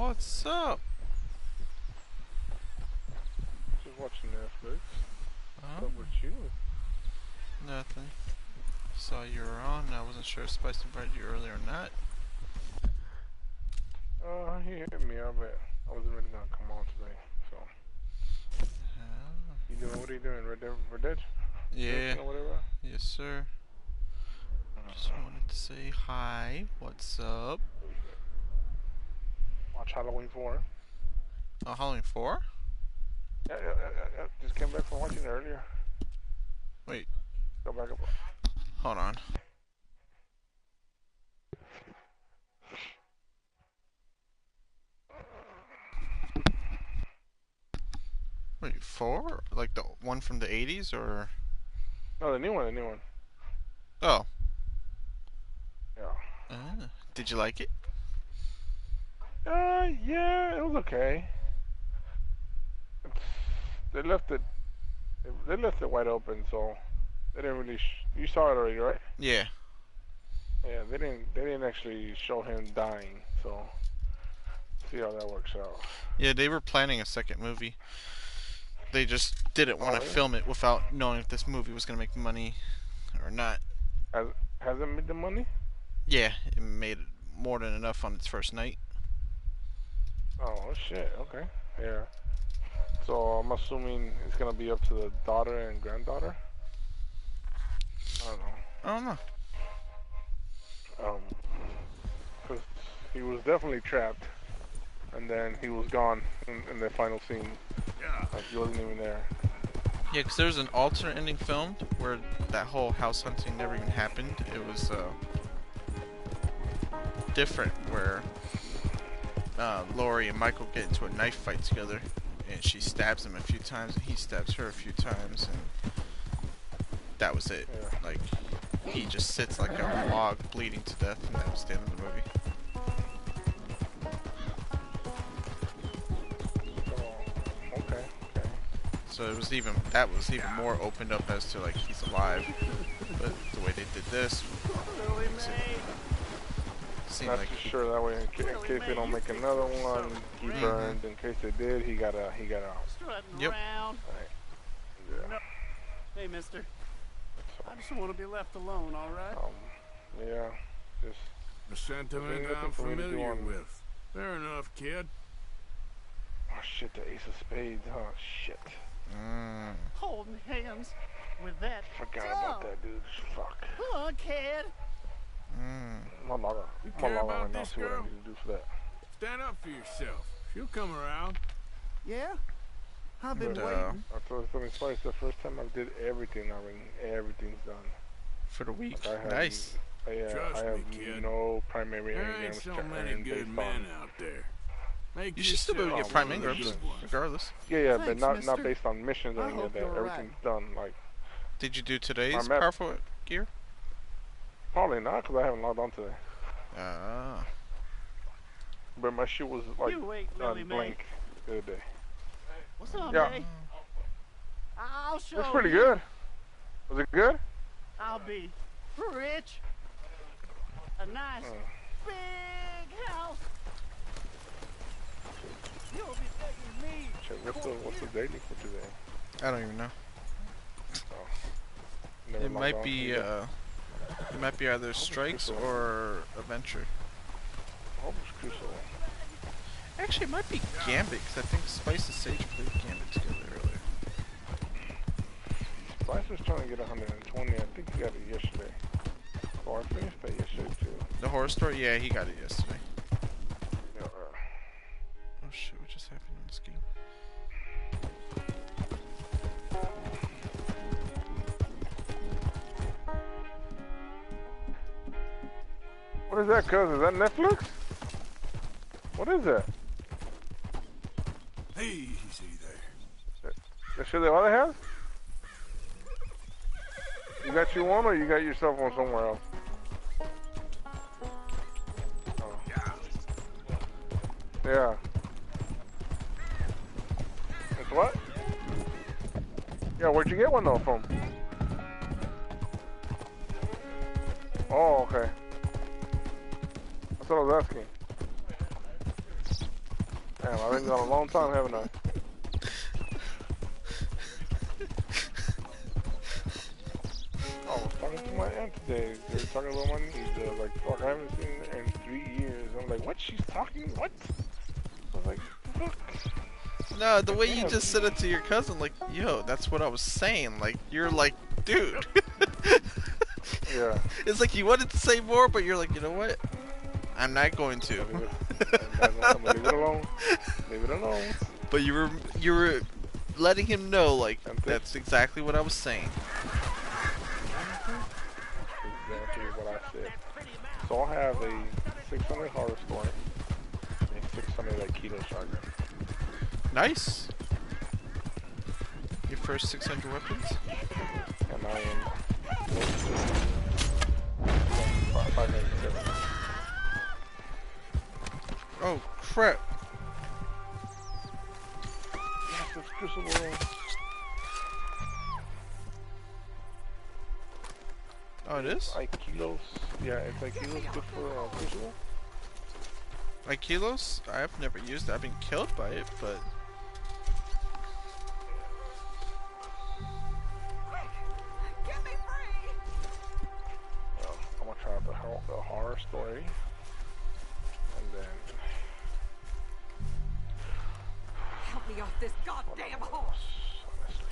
What's up? Just watching Netflix. Oh, What's up with you? nothing. Saw you were on. I wasn't sure if Spice invited you earlier or not. He hit me up, but I wasn't really gonna come on today. So, Oh. you doing? What are you doing? Red Dead? Yeah. Or whatever? Yes, sir. Just wanted to say hi. What's up? Watch Halloween 4. Oh, Halloween 4? Yeah. Just came back from watching it earlier. Wait. Go back up. Hold on. Wait, 4? Like the one from the 80s, or? No, the new one. Oh. Yeah. Did you like it? Yeah, it was okay. They left it wide open, so they didn't really. You saw it already, right? Yeah. Yeah, they didn't actually show him dying, so see how that works out. Yeah, they were planning a second movie. They just didn't want to Yeah? film it without knowing if this movie was going to make money or not. Hasn't made the money? Yeah, it made more than enough on its first night. Oh shit, okay. Yeah. So I'm assuming it's gonna be up to the daughter and granddaughter? I don't know. I don't know. Cause he was definitely trapped, and then he was gone in the final scene. Yeah. Like he wasn't even there. Yeah, because there's an alternate ending filmed where that whole house hunting never even happened. It was different, where Laurie and Michael get into a knife fight together, and she stabs him a few times, and he stabs her a few times, and that was it. Yeah. Like, he just sits like a log bleeding to death, and that was the end of the movie. Okay. So that was even more opened up as to like he's alive, but the way they did this seemed Not like too sure that way in case they don't make another one. He burned. In case they did, he got out. Yep. Right. Yeah. No. Hey, mister. I just want to be left alone, all right? Yeah. Just A sentiment nothing I'm for me to do familiar on- with. Fair enough, kid. oh shit, the Ace of Spades. Oh shit. Holding hands with that Forgot dog. about that, dude. Fuck. Come on, kid. I'm gonna log You on care right about now. this See what I girl? need to do for that. Stand up for yourself. She'll come around. Yeah? I've been But, waiting. I told something twice. The first time I did everything. I mean, everything's done. for the week. Like I have, Nice. Trust I have me, kid. no primary There ain't engrams so to many earn good based men on. out there. Make You should still be able to yourself get prime one of the engrams, good ones. regardless. Yeah, but Thanks, not mister. based on missions or I any of hope that. you're Everything's done. Like Did you do today's My map- powerful gear? probably not because I haven't logged on today. Ah. But my shit was like You wait, Lily Mae. blank the other day. What's up, Yeah. May? I'll show Looks pretty you. good. Was it good? I'll be rich. A nice big house. You'll be begging me. Check, what's the daily for today? I don't even know. Never It logged might on. be it might be either strikes Crucial. or adventure. Hope it's Crucial. Actually, it might be Gambit, because I think Spice and Sage played Gambit together earlier. Spice was trying to get 120. I think he got it yesterday. Oh, I finished that yesterday too. The horror story? Yeah, he got it yesterday. Yeah, Oh shit, what just happened on this game? what is that, cuz? Is that Netflix? What is that? Easy there. That shit that other has? You got you one or you got yourself one somewhere else? Oh. Yeah. It's what? Yeah, where'd you get one though from? Oh, okay. That's what I was asking. Damn, I've been gone a long time, haven't I? Oh, I was talking to my aunt today. They were talking about my niece. They were like, fuck, I haven't seen her in 3 years. I'm like, what? She's talking? What? I was like, fuck. No, the way you Damn. just said it to your cousin, like, yo, that's what I was saying. Like, you're like, dude. Yeah. It's like you wanted to say more, but you're like, you know what? I'm not going to. I'm gonna leave it alone. Leave it alone. But you were letting him know, like, That's it. that's exactly what I was saying. Exactly what I said. So I have a 600 horror story and a 600 Aikido shotgun. Nice. Your first 600 weapons? And I am 597. Oh, crap. Massive crucible. Oh, it is? Aikidos. Yeah, it's Aikidos good for crucible. Aikilos? I've never used it. I've been killed by it, but... Get me free! Well, I'm gonna try out the horror story. And then... Help me off this goddamn horse! Honestly.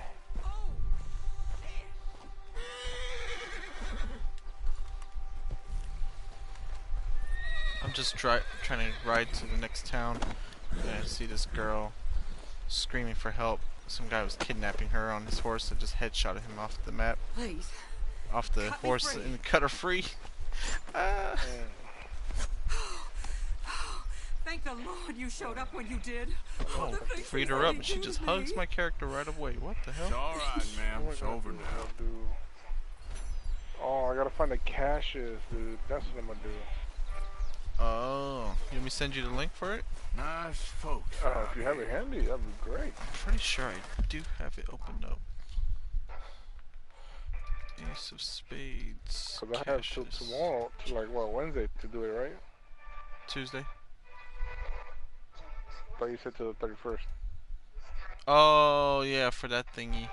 I'm just trying to ride to the next town, and I see this girl screaming for help. Some guy was kidnapping her on his horse and just headshotted him off the map, Please. off the Cut me horse, free. and cut her free. Thank the Lord you showed up when you did. Oh, The things freed he's her up, already and she done just to hugs me. my character right away. What the It's hell? alright, ma'am. It's over now. Oh, I gotta find the caches, dude. That's what I'm gonna do. Oh, you want me to send you the link for it? Nice folks. If you have it handy, that'd be great. I'm pretty sure I do have it opened up. Ace of Spades. Cause I have till caches. tomorrow, to like what, Wednesday to do it, right? Tuesday. But you said to the 31st. Oh yeah, for that thingy.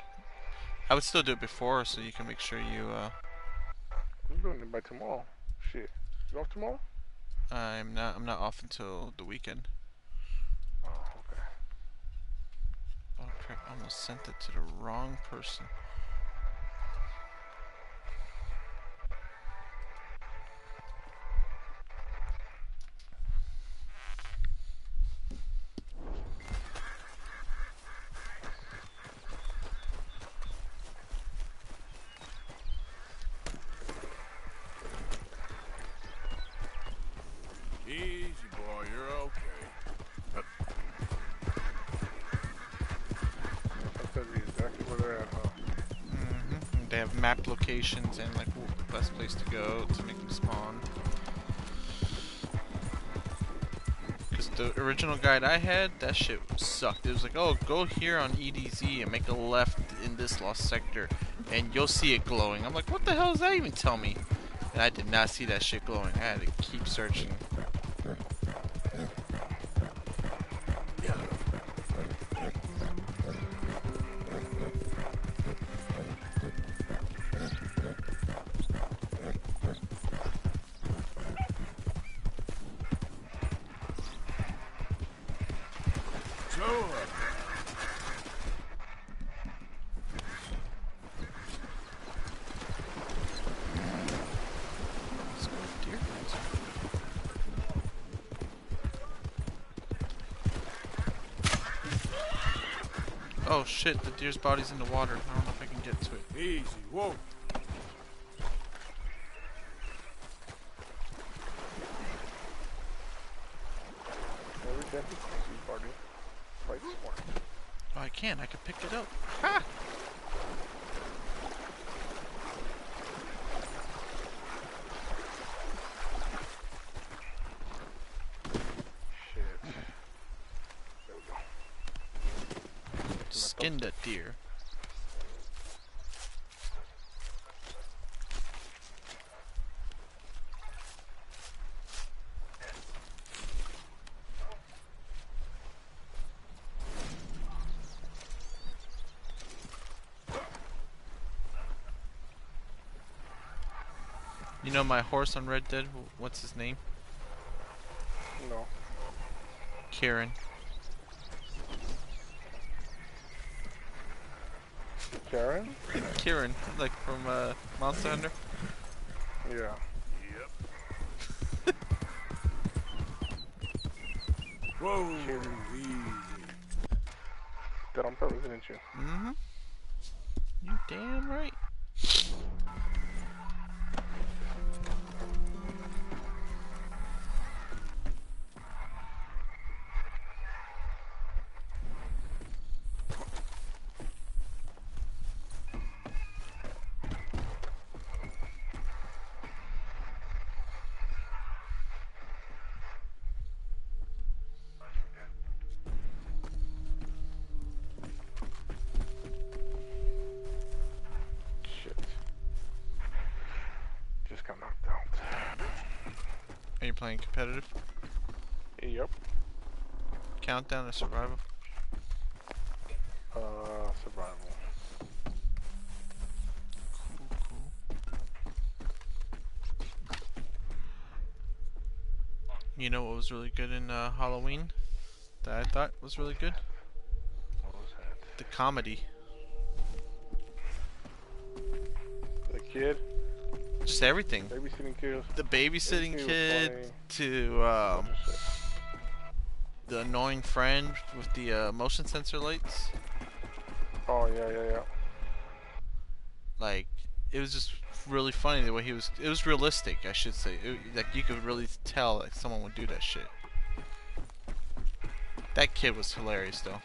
I would still do it before, so you can make sure you. I'm doing it by tomorrow. Shit. You off tomorrow? I'm not off until the weekend. Oh, okay. Oh crap! I almost sent it to the wrong person. Easy, boy. You're okay. I'll tell you exactly where they're at, huh? Mm-hmm. They have map locations and like the best place to go to make them spawn. Because the original guide I had, that shit sucked. It was like, oh, go here on EDZ and make a left in this lost sector, and you'll see it glowing. I'm like, what the hell does that even tell me? And I did not see that shit glowing. I had to keep searching. Sure. Let's go with deer hunting. Oh shit, the deer's body's in the water. I don't know if I can get to it. Easy. Whoa. Every definitely see party. Quite smart. Oh, I can. I can pick it up. Ha! Shit. There we go. Skinned that deer. You know my horse on Red Dead? What's his name? No. Kieran. Karen? Kieran, like from Monster Hunter. Yeah. Whoa, easy. Did on purpose, didn't you? Mm-hmm. You damn right. Shit. Just got knocked out. Are you playing competitive? Yep. Countdown or survival? Survival. Cool. You know what was really good in Halloween? That I thought was really good? What was that? The comedy. The kid? Just everything. Babysitting kids? The babysitting Everything was kid funny. to Bunch of shit. the annoying friend with the motion sensor lights. Oh, yeah. Like, it was just really funny the way he was. It was realistic, I should say. Like, you could really tell like someone would do that shit. That kid was hilarious, though.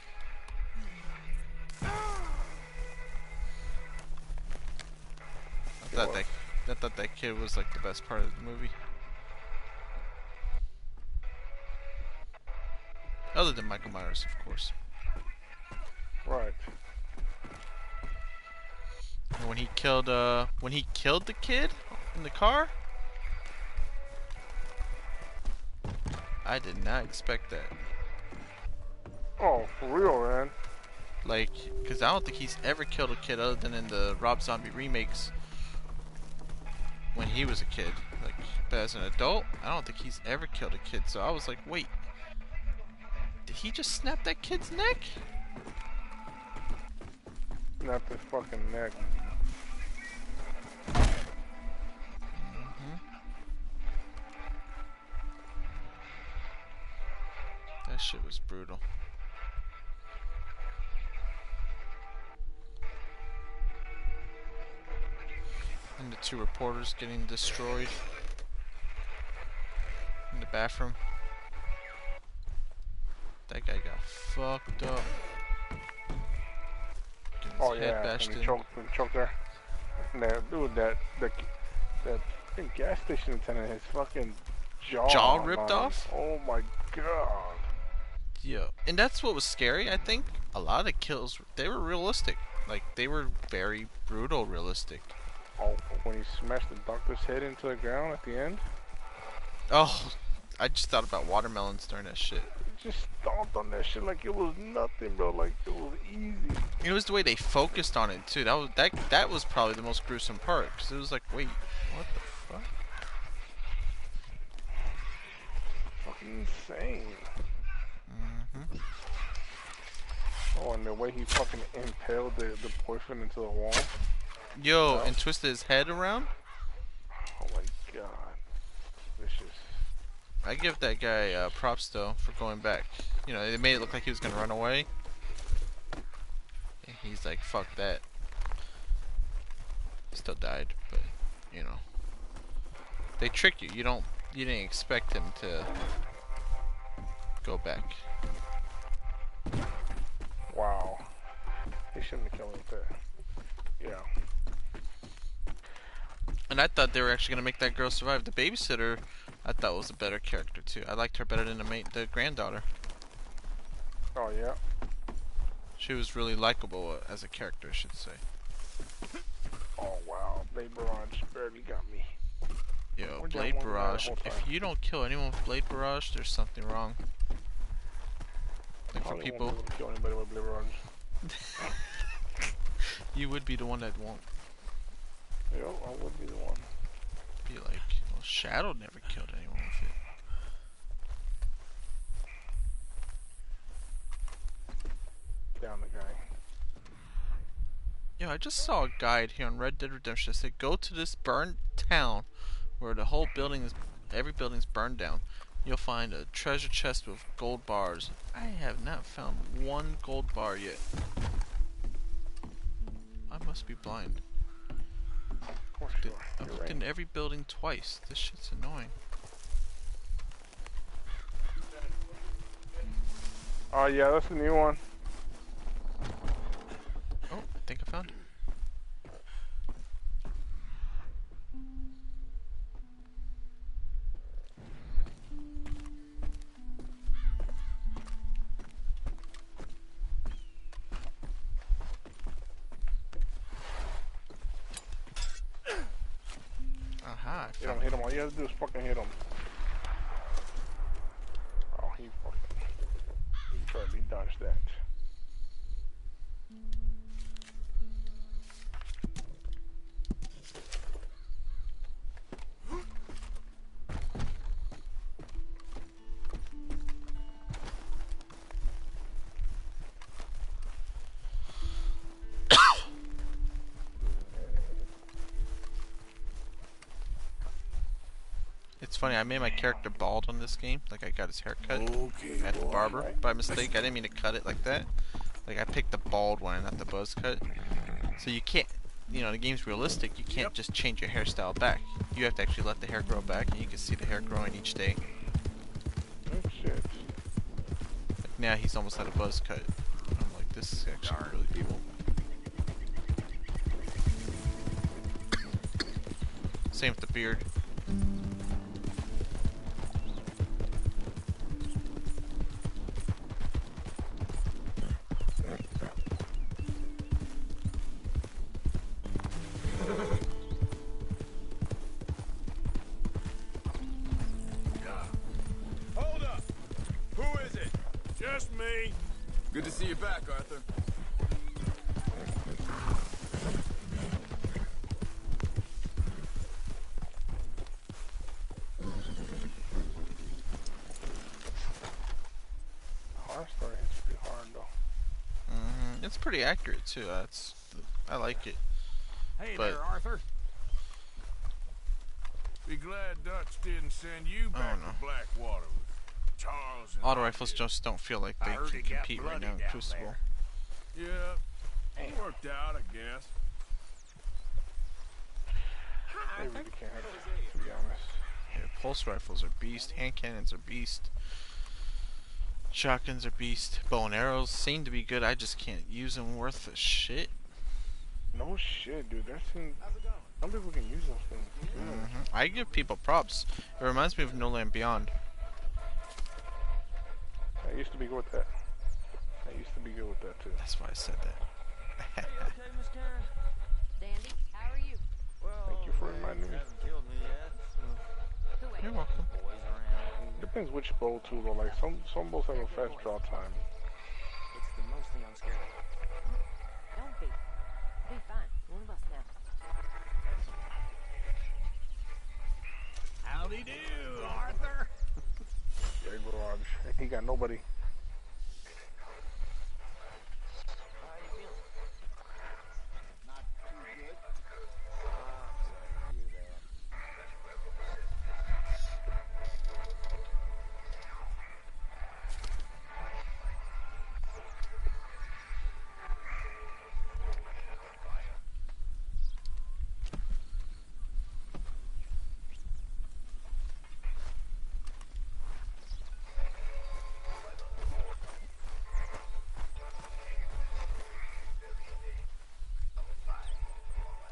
I thought that kid was like the best part of the movie. Other than Michael Myers, of course. Right. And when he killed the kid in the car, I did not expect that. Oh, for real, man. Like, because I don't think he's ever killed a kid other than in the Rob Zombie remakes when he was a kid. Like, but as an adult, I don't think he's ever killed a kid. So I was like, wait, did he just snap that kid's neck? Not this fucking neck. That shit was brutal. And the two reporters getting destroyed in the bathroom. That guy got fucked up. Getting his Oh head yeah, bashed when in. he choked there. And that dude, that fucking gas station attendant, his fucking jaw Ripped on him. off? Oh my god. Yeah, and that's what was scary. I think a lot of the kills, they were realistic. Like, they were very brutal realistic. Oh, when he smashed the doctor's head into the ground at the end. Oh, I just thought about watermelons during that shit. He just stomped on that shit like it was nothing, bro. Like it was easy. It was the way they focused on it too. That was probably the most gruesome part, because it was like, wait, what the fuck? Fucking insane. Mm-hmm. Oh, and the way he fucking impaled the boyfriend into the wall. Yo, Wow. and twisted his head around. Oh my god. Vicious. I give that guy props though for going back. You know, they made it look like he was gonna run away. And he's like, fuck that. Still died, but you know, they trick you. You didn't expect him to go back. Wow. He shouldn't have killed him there. Yeah. And I thought they were actually gonna make that girl survive. The babysitter, I thought was a better character too. I liked her better than the granddaughter. Oh yeah. She was really likable as a character, I should say. Oh wow. Blade Barrage barely got me. Yo, Where'd that Blade one go the Barrage. whole If time? you don't kill anyone with Blade Barrage, there's something wrong. Like I for don't people, want to kill anybody with Blade Barrage. you would be the one that won't. Yo, I would be the one. be like, well, Shadow never killed anyone with it. Down the guy. Yo, I just saw a guide here on Red Dead Redemption that said go to this burned town where the whole building is, every building's burned down. You'll find a treasure chest with gold bars. I have not found one gold bar yet. I must be blind. Of course you are. I've You're looked right. in every building twice. This shit's annoying. Oh yeah, that's the new one. Oh, I think I found it. Aha, I You found don't hit him. All you have to do is fucking hit him. Oh, he probably dodged that. It's funny, I made my character bald on this game. Like, I got his hair cut Okay, at the boy. barber by mistake. I didn't mean to cut it like that. Like, I picked the bald one, not the buzz cut. So you can't, you know, the game's realistic. You can't just change your hairstyle back. You have to actually let the hair grow back, and you can see the hair growing each day. Oh shit. Like, now he's almost at a buzz cut. I'm like, this is actually really cool. Same with the beard. Hold up! Who is it? Just me. Good to see you back, Arthur. Our story hits pretty hard though. It's pretty accurate too. I like it. Hey But- there, Arthur. Be glad Dutch didn't send you back no. to Blackwater with Charles and Auto rifles just don't feel like they I heard can it got compete right bloody now in down Crucible. there. Yeah, it worked out, I guess. They really can't, to be honest. Yeah, pulse rifles are beast. Hand cannons are beast. Shotguns are beast. Bow and arrows seem to be good. I just can't use them worth a shit. No shit, dude. Some people can use those things. I give people props. It reminds me of No Land Beyond. I used to be good with that. Too. That's why I said that. Okay, Miss Karen? Dandy, how are you? Well, Thank you for reminding me. Hasn't killed me yet, so Who You're welcome. boys around. Depends which bow too though. Like some bows have a fast draw time. It's the most thing I'm scared of. Don't be. Be fine. One of us now. Howdy do, Arthur. Yeah, garage. He got nobody. How you feeling? Not too good. Sorry to hear that.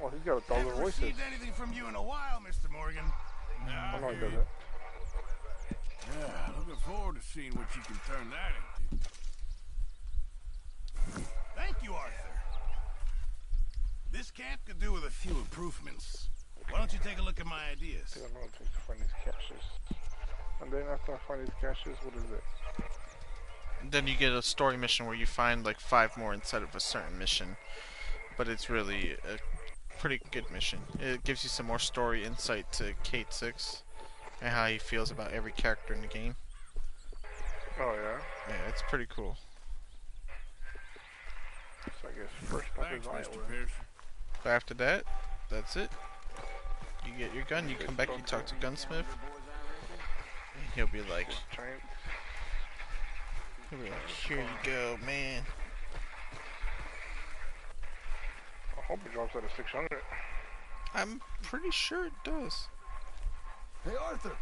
Oh, he's got 1,000 Haven't voices. received anything from you in a while, Mr. Morgan. I know he does it. Yeah, looking forward to seeing what you can turn that into. Thank you, Arthur. This camp could do with a few improvements. Why don't you take a look at my ideas? I don't know what it takes to find these caches. And then after I find these caches, what is it? Then you get a story mission where you find like 5 more inside of a certain mission. But it's really pretty good mission. It gives you some more story insight to Kate 6 and how he feels about every character in the game. Oh yeah. Yeah, it's pretty cool. So I guess first stop is Thanks, Mr. Iowa. Pearson. But after that, that's it. You get your gun, you come back, you talk to Gunsmith, and he'll be like, Giant. here you go, man. I hope it drops out of 600. I'm pretty sure it does. Hey, Arthur.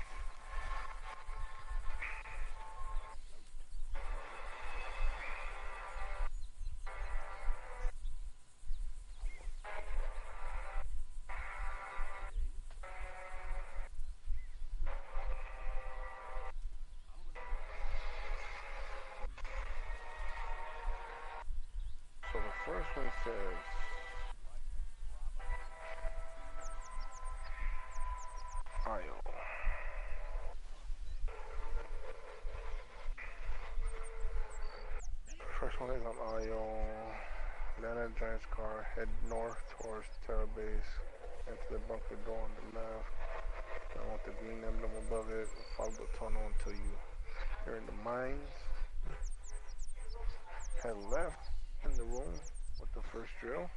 So the first one says Io. First one is on Io. Land a giant's car, head north towards Terra Base. Enter the bunker door on the left. Down with the green emblem above it. Follow the tunnel until you're in the mines. Head left in the room with the first drill.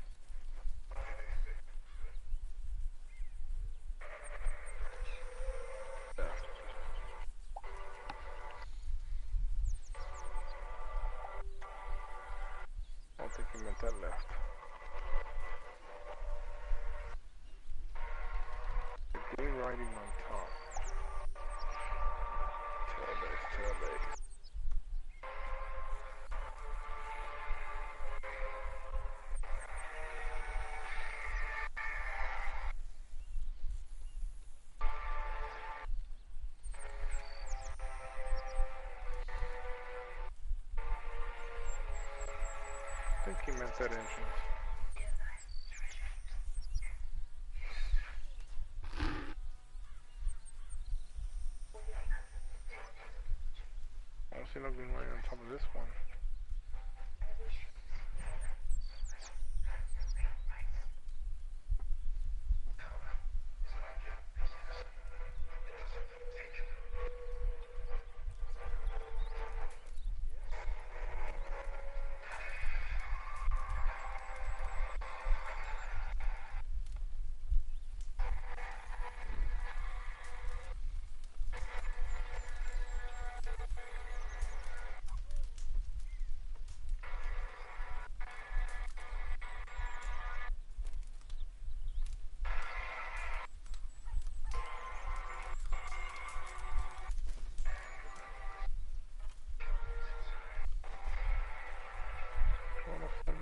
Left. I don't think you meant that left. The green writing on top. Tailbase, tailbase. I think he meant that entrance. I don't see no green writing on top of this one.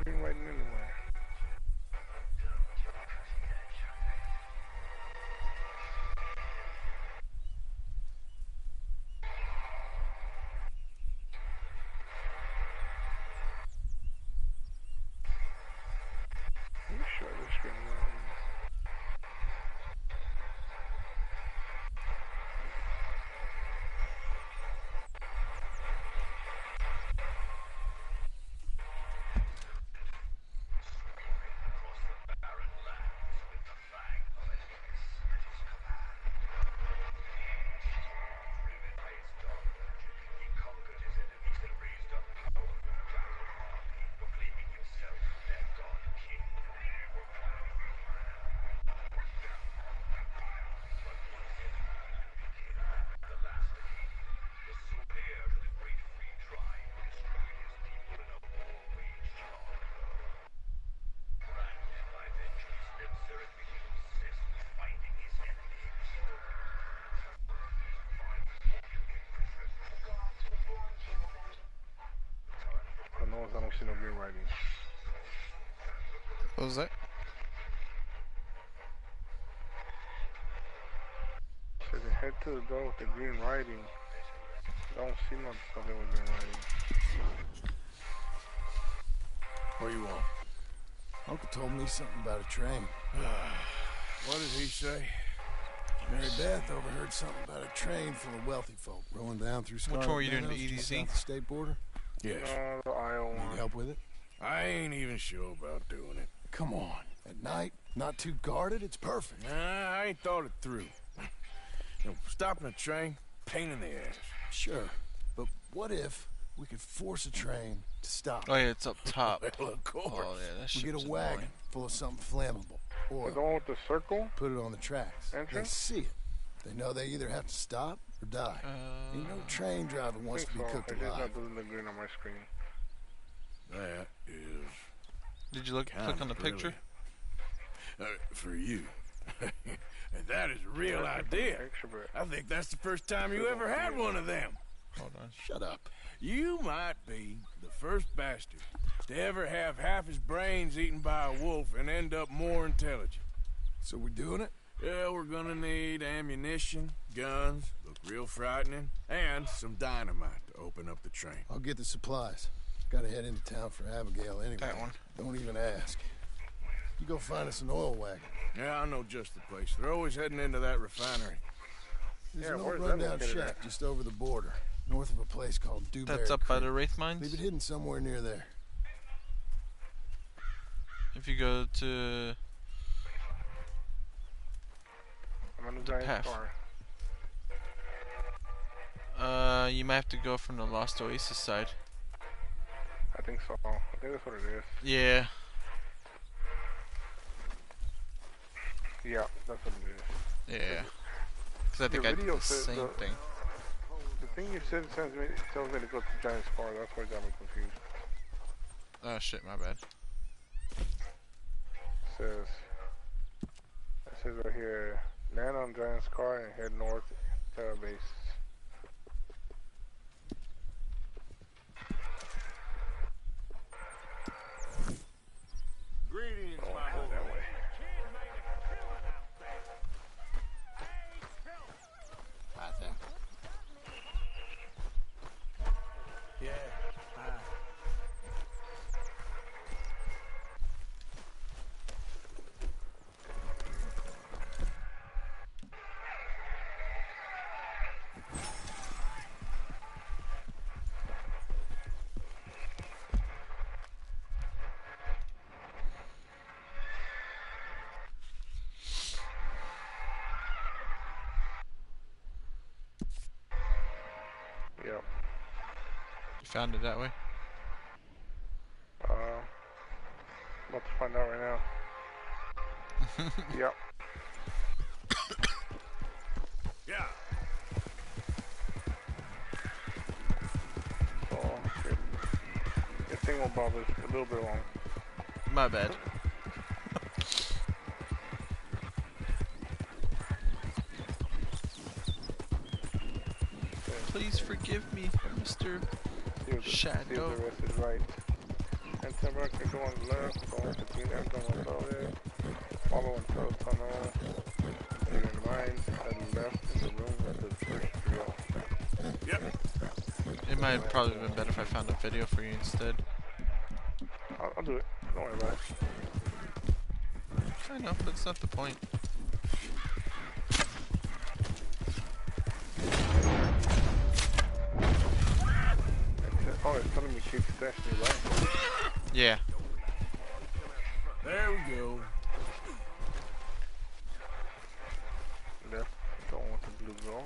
Green writing anywhere. You sure this green writing? I know I don't see no green writing. What was that? So they head to the door with the green writing. I don't see nothing with green writing. What do you want? Uncle told me something about a train. What did he say? Mary Beth overheard something about a train full of wealthy folk rolling down through Scarlet one were you doing, Meadows, the just EDZ? south of the state border. Yes. The Io Need one. help with it? I ain't even sure about doing it. Come on. At night, Not too guarded, it's perfect. Nah, I ain't thought it through. Stopping a train, pain in the ass. Sure, but what if we could force a train to stop? Oh yeah, it's up top. Well, of course. Oh yeah, that We shit get was a wagon annoying. full of something flammable, or The one with the circle? put it on the tracks. They Entrance? see it. They know they either have to stop or die. Ain't no train driver wants to be cooked It's just alive. not doing the green on my screen. That is Did you click on the picture? for you. And that is a real idea. I think that's the first time you ever had one of them. Hold on. Shut up. You might be the first bastard to ever have half his brains eaten by a wolf and end up more intelligent. So we doing it? Yeah, we're gonna need ammunition, guns, look real frightening, and some dynamite to open up the train. I'll get the supplies. Gotta head into town for Abigail anyway. That one. Don't even ask. You go find us an oil wagon. Yeah, I know just the place. They're always heading into that refinery. There's Yeah, an old where's that rundown located shack at? just over the border, north of a place called Dewberry That's up by Creek. the Wraith Leave Mines. it hidden somewhere near there. If you go to I'm on the giant path. car. you might have to go from the Lost Oasis side. I think so. I think that's what it is. Yeah. Yeah, that's what it is. Yeah. Because I think Your I did video the says same the- thing. The thing you said tells me to go to Giant's car. That's why it got me confused. Oh shit, my bad. It says right here, land on Giant's car and head north to our base. Greetings, Oh, my head boy. that way. Right there. Yeah. Yep. You found it that way? About to find out right now. Yep. Yeah. So, your thing will bother us a little bit long. My bad. Please forgive me, Mr. Shadow. The rest is right. And Timber can go on the left, go on to Green Air, go on the there. Follow until the tunnel. Keep in mind, at the left in the room at the first drill. Yep. It might have probably been better if I found a video for you instead. I'll do it. Don't worry about it. I know, but it's not the point. Oh, it's telling me keep stashing right. Yeah. There we go. Left, don't want the blue zone.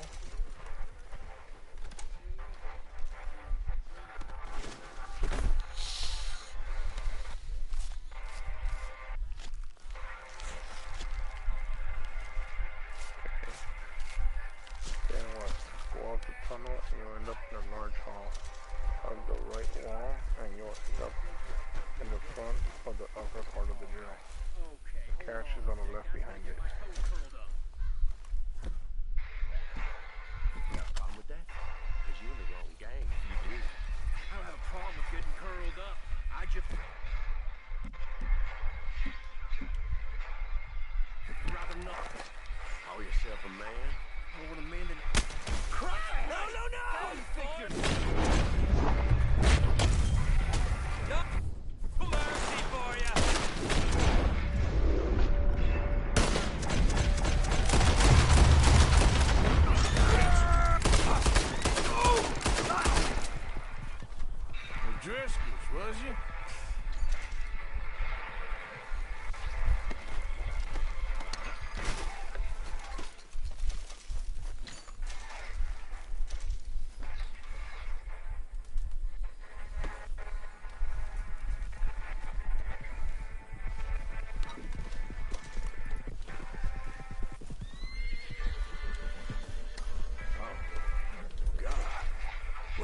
Then what? Go out the tunnel and you'll end up in a large hall. On the right wall and you'll end up in the front of the upper part of the drill. The cache is on the left behind it. Got a problem with that? Because you're in the wrong gang. You do. I don't have a problem with getting curled up. I just... rather not. Call yourself a man? More than a man than... Cry! No, no, no! Mercy for ya!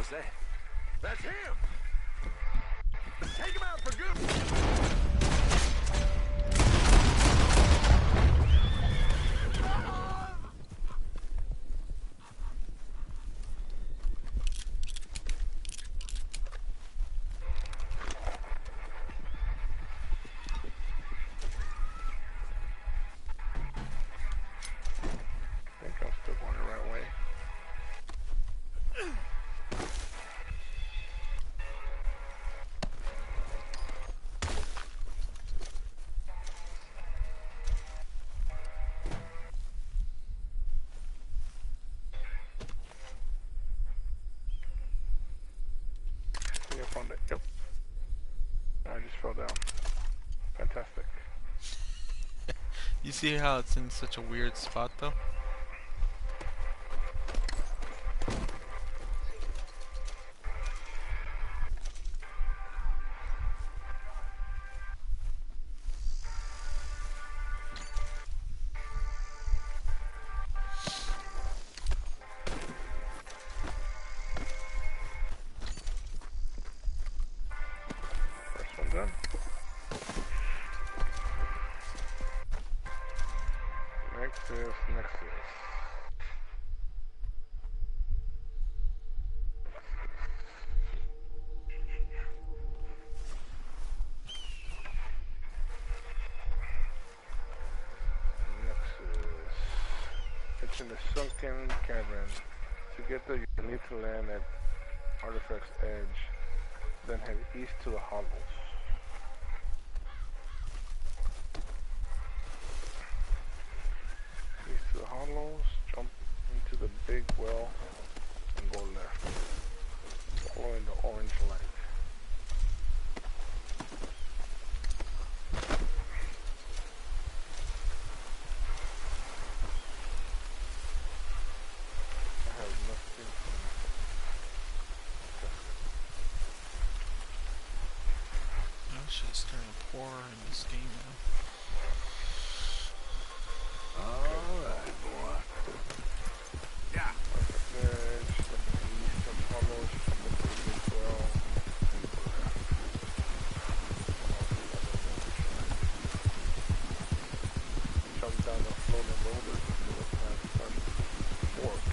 was that? That's him! Take him out for good! I think I'm still going the right way. I found it. Yep. I just fell down. Fantastic. You see how it's in such a weird spot though? First one done. Nexus. It's in the sunken cavern. To get there, you need to land at Artifact's edge, then head east to the hollows. East to the hollows, jump into the big well, and go left, following the orange light. I have nothing for me. Oh shit, it's starting to pour in this game now. Alright, boy. Yeah. Edge, east of hollows, jump into the big well, and go left. Jump down the floating boulders into the past fork.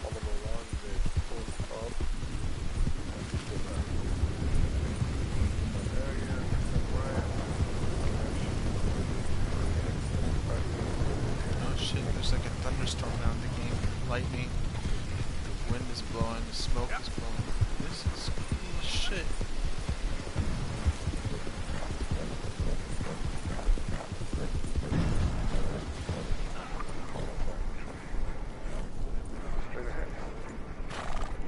Follow the one that pulls up and to the left. That area, to the right. Oh shit, there's like a thunderstorm now in the game. Lightning, the wind is blowing, the smoke is blowing. This is cool as shit. Straight ahead.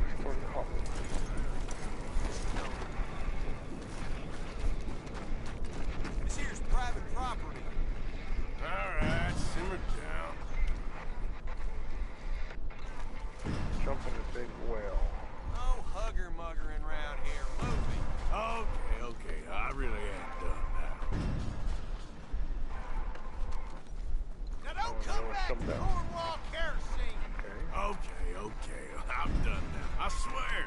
East toward the hollow. This here's private property. Alright, simmer down. Jump in the big well. No hugger-muggering around here. Move it. Okay, I really ain't done now. Now don't Oh, come no, back come to down. Cornwall kerosene. Okay. I'm done now. I swear.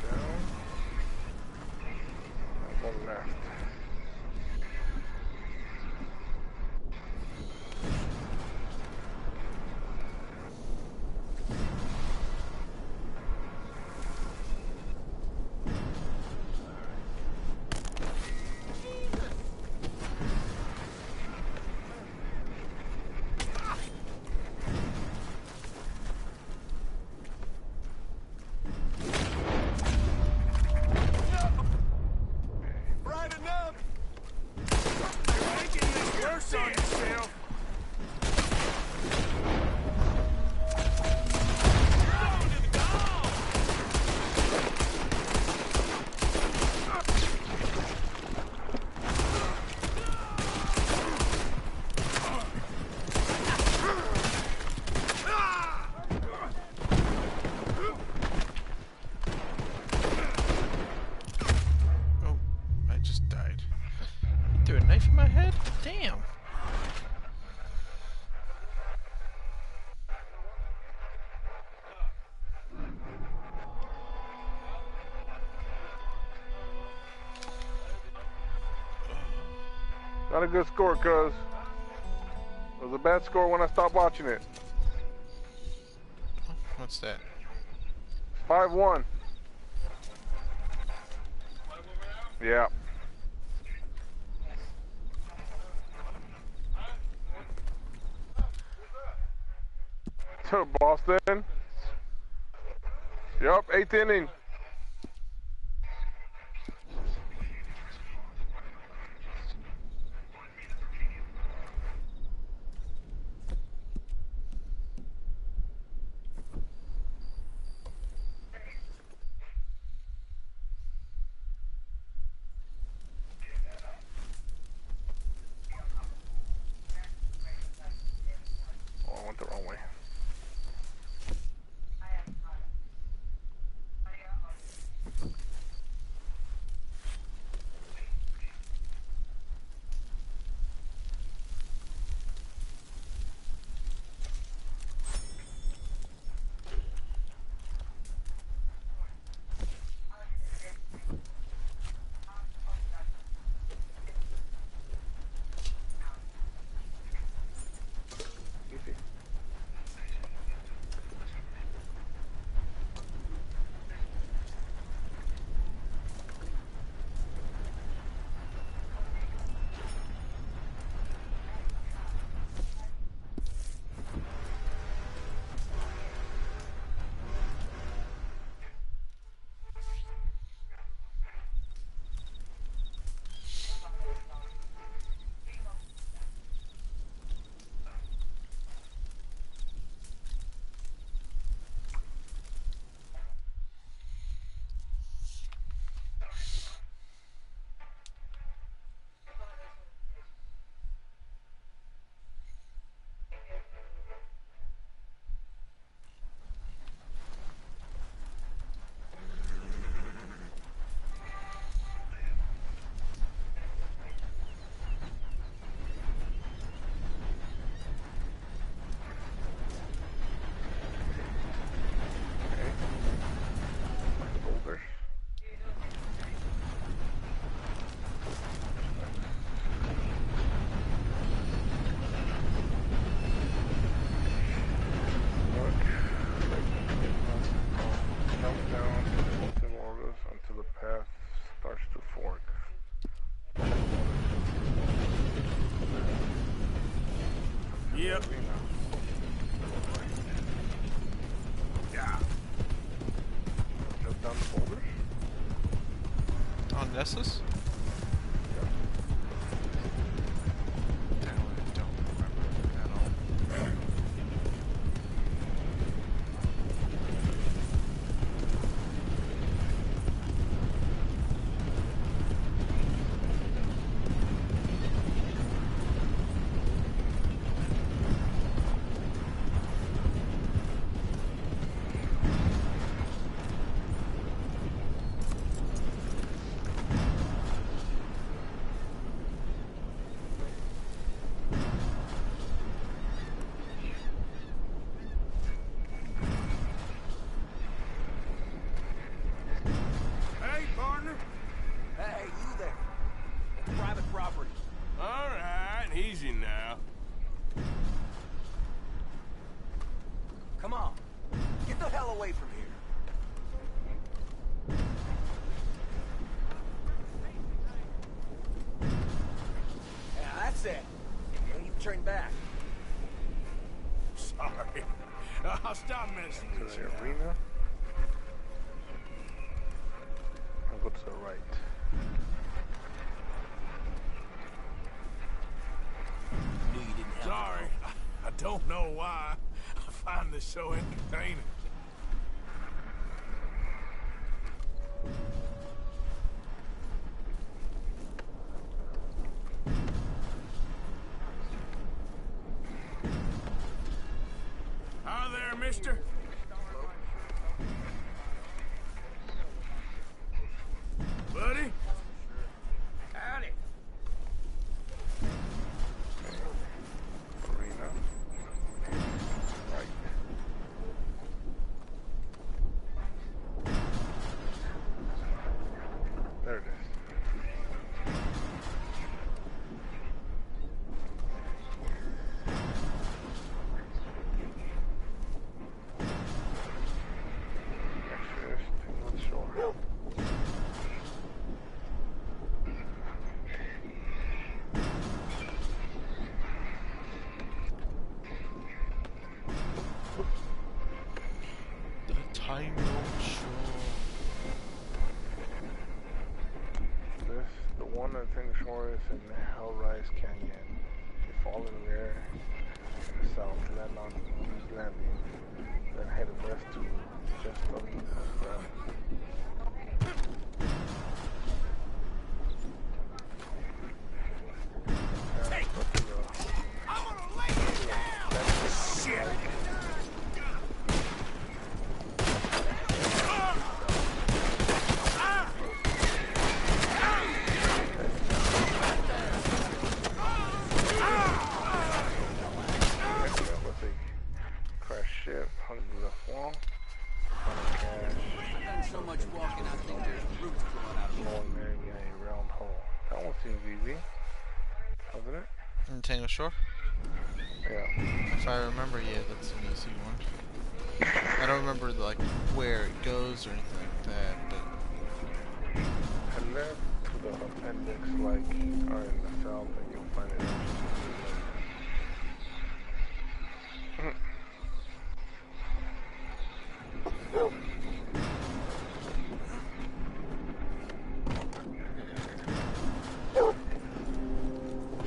Down. And go left. knife in my head? Damn. Not a good score, cuz. It was a bad score when I stopped watching it. What's that? 5-1. Yeah. So Boston. Yup, 8th inning. Oh, I went the wrong way. Easy. Boulders. Jump down to the molten waters until the path starts to fork. Yep. Yeah. Jump down the boulders. On Nessus? That one I don't remember at all. Hey, partner. Hey, you there. It's private property. All right, easy now. Come on. Get the hell away from here. Yeah, that's it. Don't even turn back. Sorry. I'll stop messing To with the you. arena. I'll go to the right. Knew you didn't have Sorry. I don't know why. I find this so entertaining. Hi there, mister. Buddy? Howdy. Tango Shore. The one that's in the shore is in Hellrise Canyon. You fall in there in the south, land on Lee's Landing, then head west to just I'm gonna lay you down! Shit! crash ship, 100 left wall, cash, I've done so much walking, I think there's roots growing out of me. Lord Mary in a round hole. That one seems easy, doesn't it? In Tango Shore? Yeah. If I remember, yeah, that's an easy one. I don't remember like where it goes or anything like that, but Head left to the appendix, like, or in the south, and you'll find it.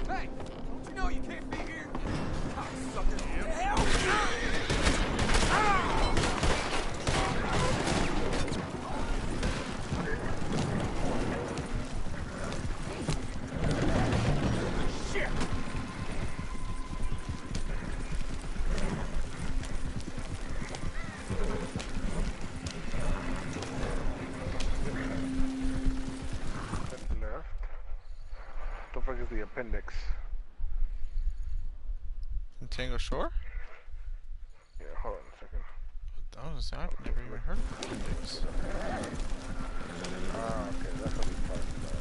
Hey, don't you know you can't be here? Cocksucker. The hell? Shit! Left. The fuck is the appendix? in Tango Shore? Yeah, hold on a second. I was gonna say, I've never even heard of appendix. Ah, okay, that's what he's talking about.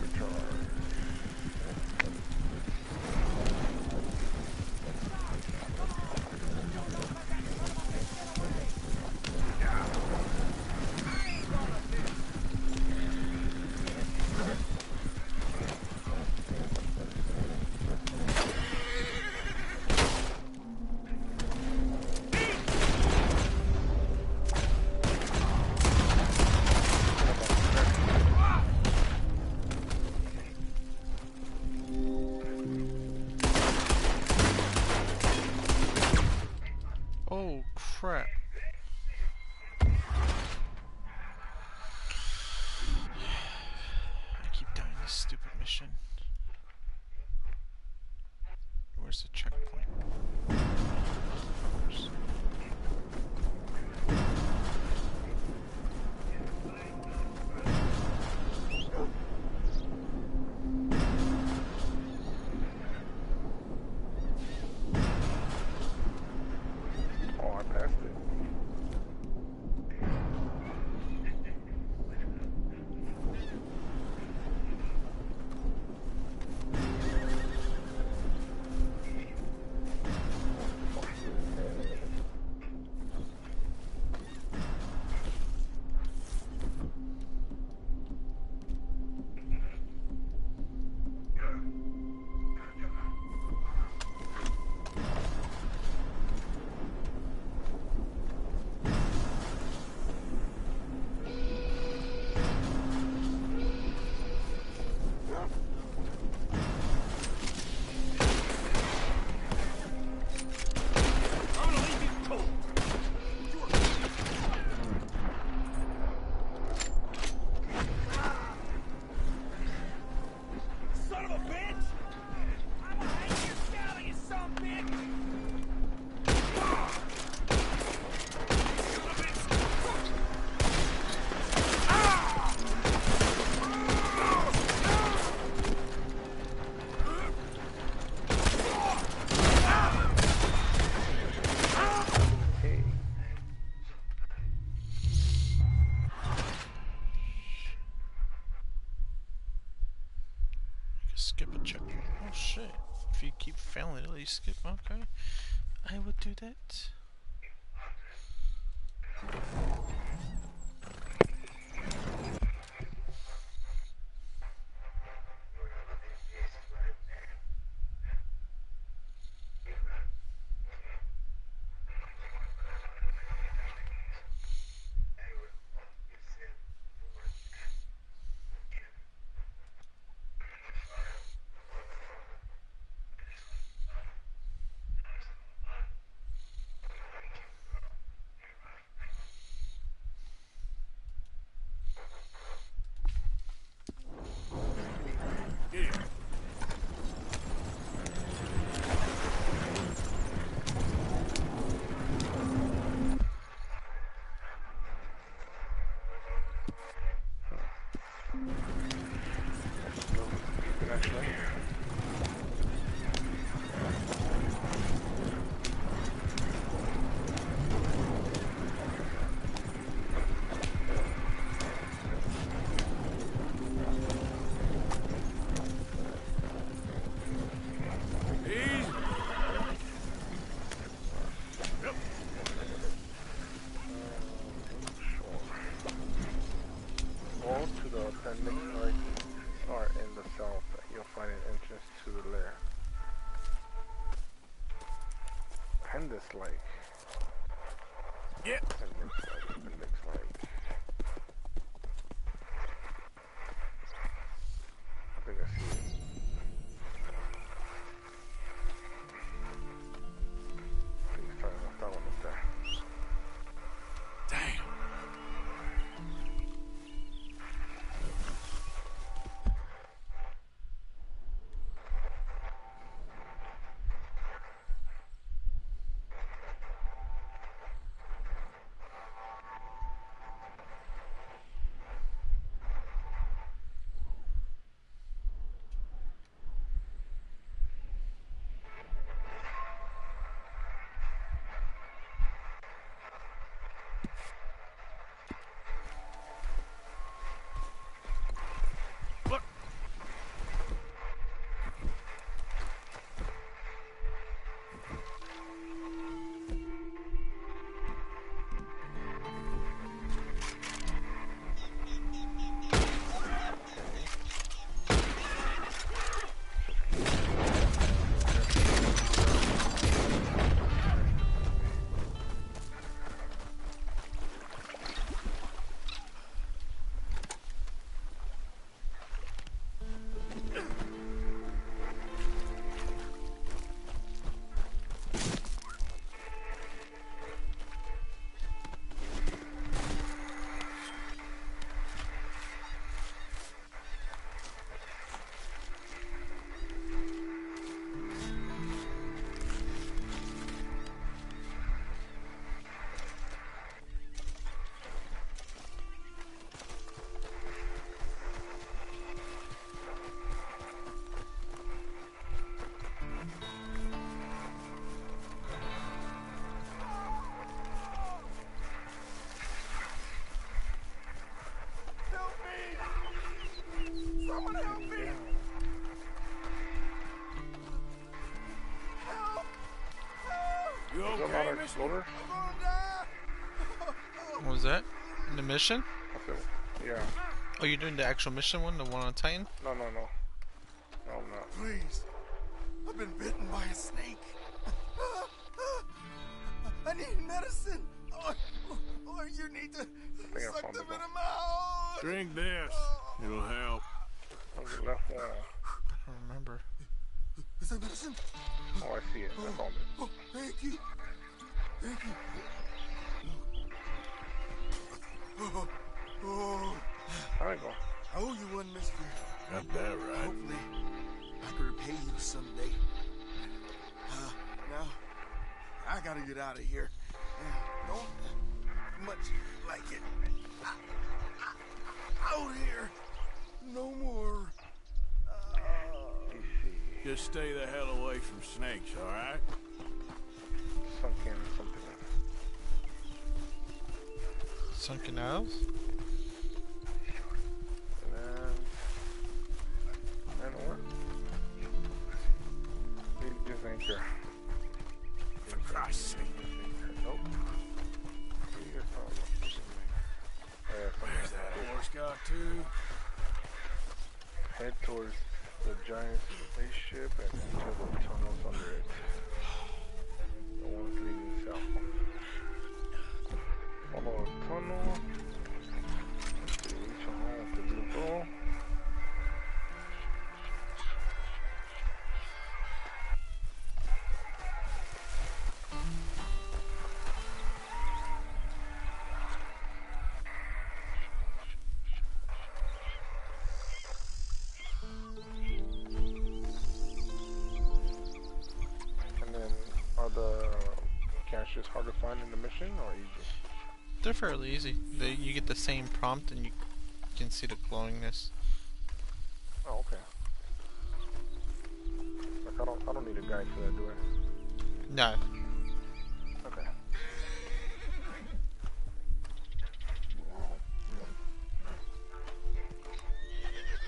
Recharge. Oh crap. I keep dying this stupid mission. Where's the checkpoint? Motherfuckers. Oh, I passed it. Son of a bitch! I'm gonna hang your scalp, you son of a bitch! Hey. Skip a checkpoint. Oh shit. If you keep failing, at least skip. Okay. I would do that. actually. All to the appendix are in the south. You'll find an entrance to the lair. Appendix like. Yeah. Appendix like. I think I see it. I think it's trying to that one up there. Damn. Someone help me! Help! Help! You Is that okay, not an mister? exploder? I'm gonna die! What was that? The mission? Okay. Yeah. Oh, you're doing the actual mission one, the one on Titan? No, no, no. No, I'm not. Please. I've been bitten by a snake. I need medicine. Or you need to I suck found them it. in a mouth. Drink this. It'll help. On the left one. I don't remember. Is that medicine? Oh, I see it. I found it. Oh, thank you. Thank you. Oh, There we go. I owe you one, mister. Got that right. Hopefully, I can repay you someday. Now, I gotta get out of here. Don't much like it. Out here. No more. Just stay the hell away from snakes, all right? Sunk in something. Sunken Isles? And what? Need just anchor. For Christ's sake. Nope. Where's that horse got to? Head towards the giant spaceship and enter the tunnels under it. The ones leading south. Follow a tunnel. Until you reach a home with the blue ball. Just hard to find in the mission or easy? They're fairly easy. You get the same prompt and you can see the glowingness. Oh, okay. back to that door? No. Okay.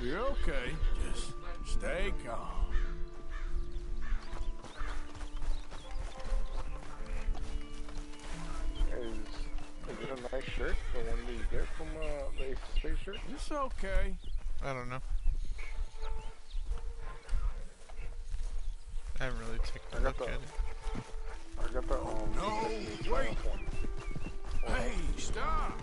You're okay. Just stay calm. Is it a nice shirt? The one that you get from the Ace of Spades shirt? It's okay. I don't know. I haven't really taken a look at it. I got the No, PS3 wait. one. Hey, stop.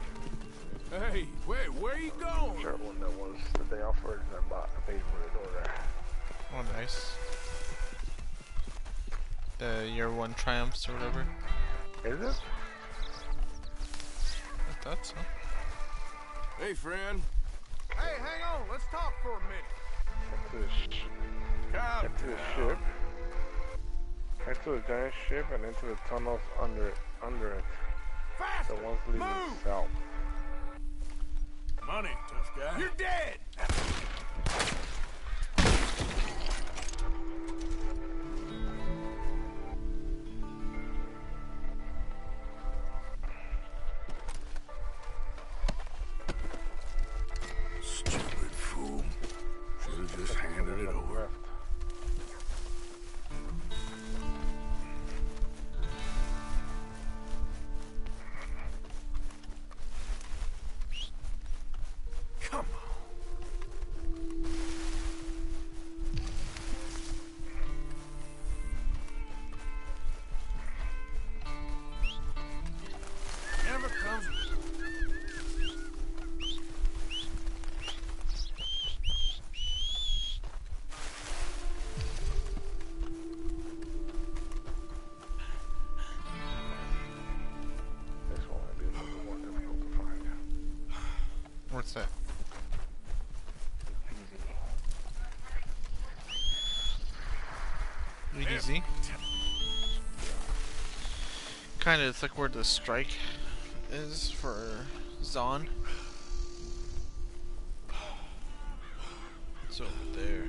Hey, where you going? Whichever one that was the day off version I bought. I paid for the door there. Oh, nice. The year one triumphs or whatever. Is it? I thought so. Hey, friend. Hey, hang on. Let's talk for a minute. Calm Into the ship. Into the giant ship and into the tunnels under it. Faster! The ones leading Move! south. Money, tough guy. You're dead! Stupid fool. Should have just handed it over. Left. Come on. Never comes. This one might be a little bit more difficult to find. What's that? EDZ? Kinda, it's like where the strike is for Zon. It's over there.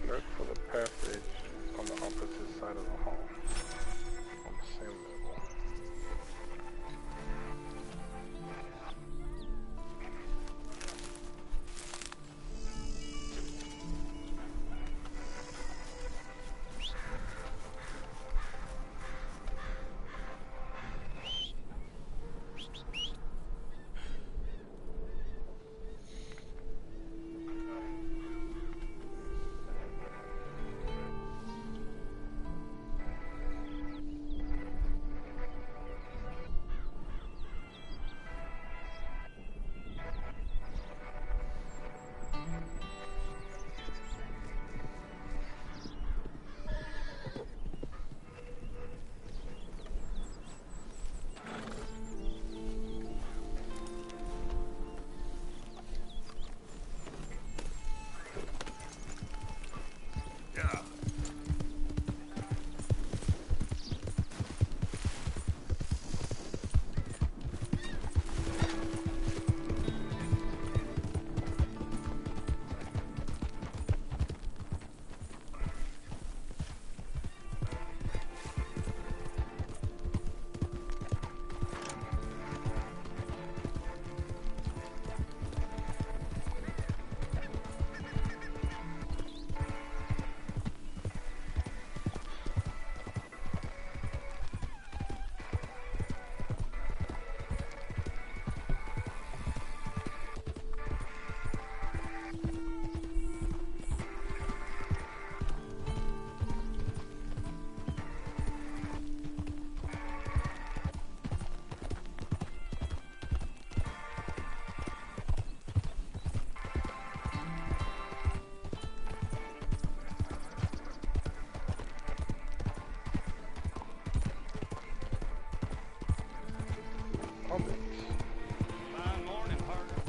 Look for the passage on the opposite side of the hall. On the same level. Yeah. Comments. Fine morning, partner.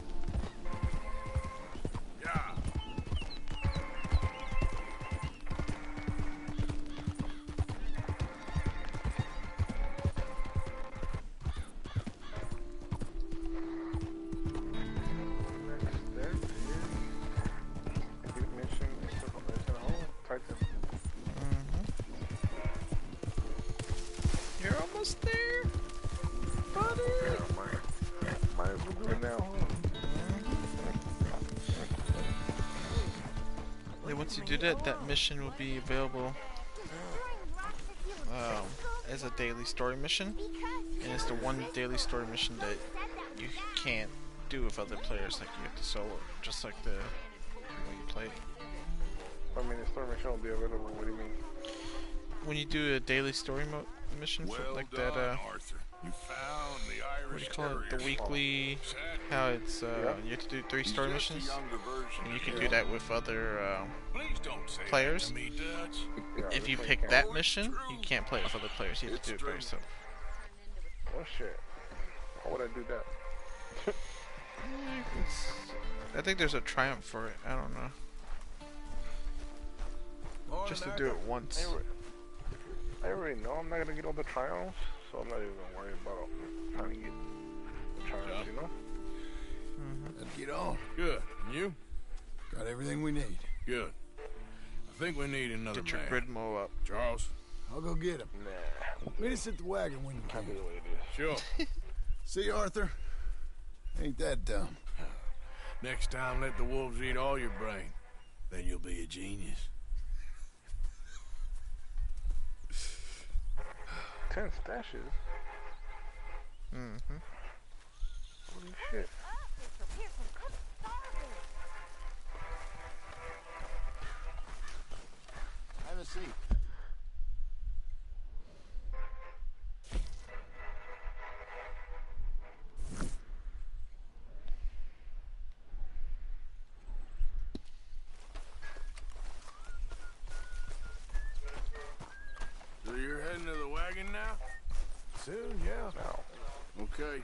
once you do that, that mission will be available as a daily story mission, and it's the one daily story mission that you can't do with other players. Like, you have to solo, just like the when you play. I mean, the story mission will be available. What do you mean? When you do a daily story mission, for like done, that, Arthur. You found the what Irish do you call it? The weekly, how it's, you have to do 3 story missions, and you can do that with other Please don't say players. that to me, Dutch. Yeah, If you this one pick can't. that mission, you can't play with other players. You have to do it by yourself. Oh shit. How would I do that? I think there's a triumph for it. I don't know. Just to do it once. I already know I'm not gonna get all the triumphs, so I'm not even worried about trying to get the triumphs, you know? Let's get on. Good. And you? Got everything we need. Good. I think we need another Get your man. grid mow up. Charles? I'll go get him. Nah. Meet us at the wagon when you Can't can. be the way it is. Sure. See, Arthur? Ain't that dumb. Next time, let the wolves eat all your brain. Then you'll be a genius. 10 stashes? Mm-hmm. Holy shit. Have a seat. So you're heading to the wagon now? Soon, yeah. Now, Okay.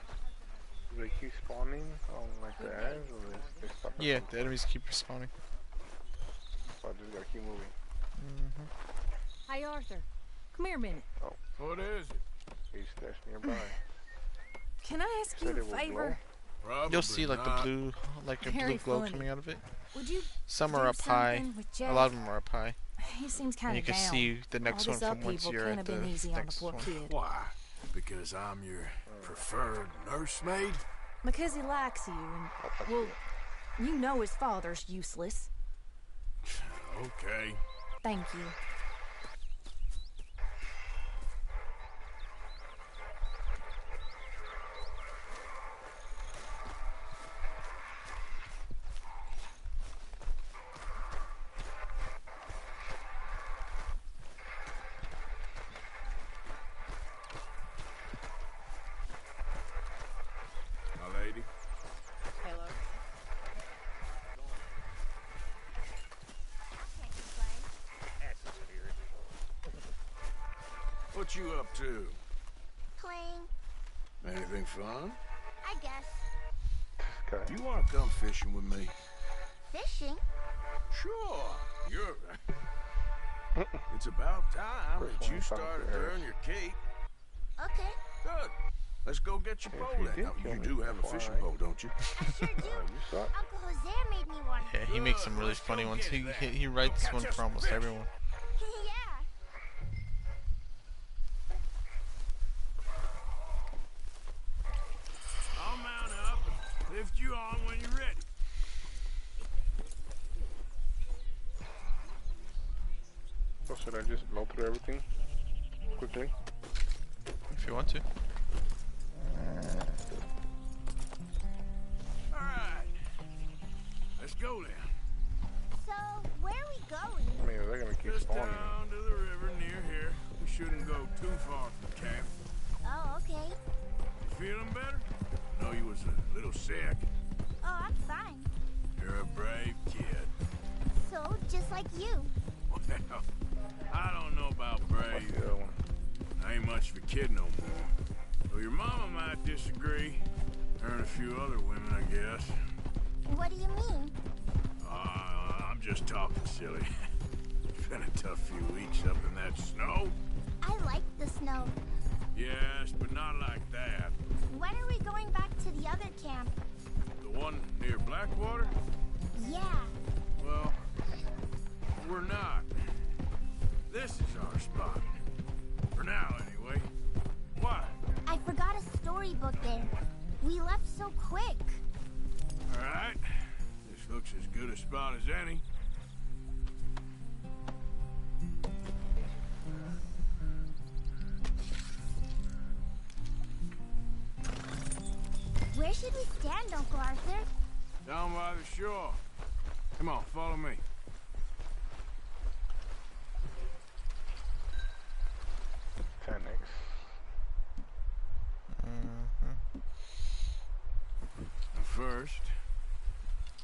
do they keep spawning on like the ads, or they stop at Yeah, some the enemies keep respawning. So I just gotta keep moving. Hey, Arthur. Come here a minute. What is it? He's stashed nearby. Can I ask Said you a it would favor? Probably You'll see like not. the blue, like a Very blue glow funny. coming out of it. Would you Some do are up high. something with A Jeff? lot of them are up high. He seems And kind you of can down. see the next All one this from once upheaval you're can't at have the been easy on the next poor one. kid. Why? Because I'm your preferred nursemaid? Because he likes you, and, well, you know his father's useless. Okay. Thank you. My lady. Hello. What you up to? Playing, Anything fun? I guess. This guy. You want to come fishing with me? Fishing? Sure. You're... It's about time First that one you sounds started to fair. earn your keep. Okay. Good. Let's go get your If bow you then. did Now, kill you me do have a before fishing I- boat, don't you? I sure do. You suck. Uncle Jose made me one. Yeah, he makes some really Let's go funny ones. get He that. he writes Catch one us for almost fish. everyone. Yeah. I'll mount up and lift you on when you're ready. So should I just blow through everything quickly? If you want to. All right. Let's go then. So, where are we going? I mean, they're gonna keep Just spawning. down to the river near here. We shouldn't go too far from camp. Oh, okay. You feeling better? I know you was a little sick. Oh, I'm fine. You're a brave kid. So, just like you. Well, I don't know about Fuck brave. the other one. I ain't much of a kid no more. Well, your mama might disagree. Her and a few other women, I guess. What do you mean? I'm just talking silly. It's been a tough few weeks up in that snow. I like the snow. Yes, but not like that. When are we going back to the other camp? The one near Blackwater? Yeah. Well, we're not. This is our spot. For now, anyway. Why? I forgot a storybook there. We left so quick. All right. This looks as good a spot as any. Where should we stand, Uncle Arthur? Down by the shore. Come on, follow me. 10x. First,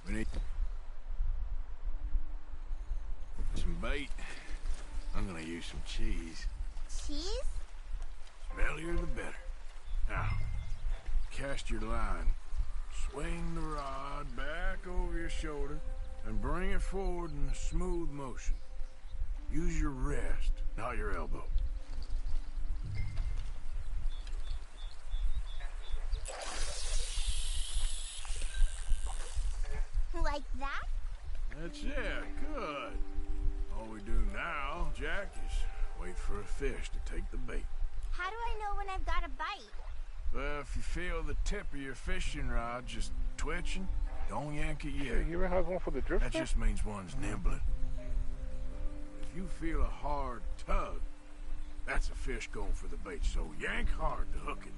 we need some bait. I'm gonna use some cheese. Cheese? Smellier the better. Now, cast your line. Swing the rod back over your shoulder and bring it forward in a smooth motion. Use your wrist, not your elbow. Like that? That's it. Good. All we do now, Jack, is wait for a fish to take the bait. How do I know when I've got a bite? Well, if you feel the tip of your fishing rod just twitching, don't yank it yet. You ever had one for the drifter? That just means one's nibbling. If you feel a hard tug, that's a fish going for the bait, so yank hard to hook it.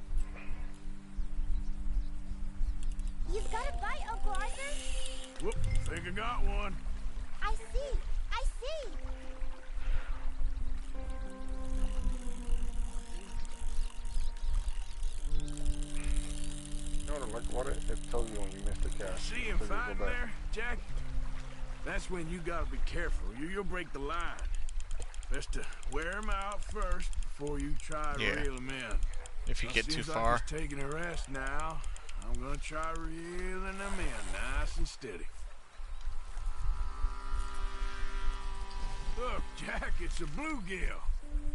You've got a bite, Uncle Arthur? Whoop, think I got one. I see. I see. You know what I like about it? It tells you when you missed the cast. See him fighting there, Jack? That's when you gotta be careful. You'll break the line. Best to wear him out first before you try to reel him in. If you get too Seems far. like he's taking a rest now. I'm gonna try reeling them in nice and steady. Look, Jack, it's a bluegill.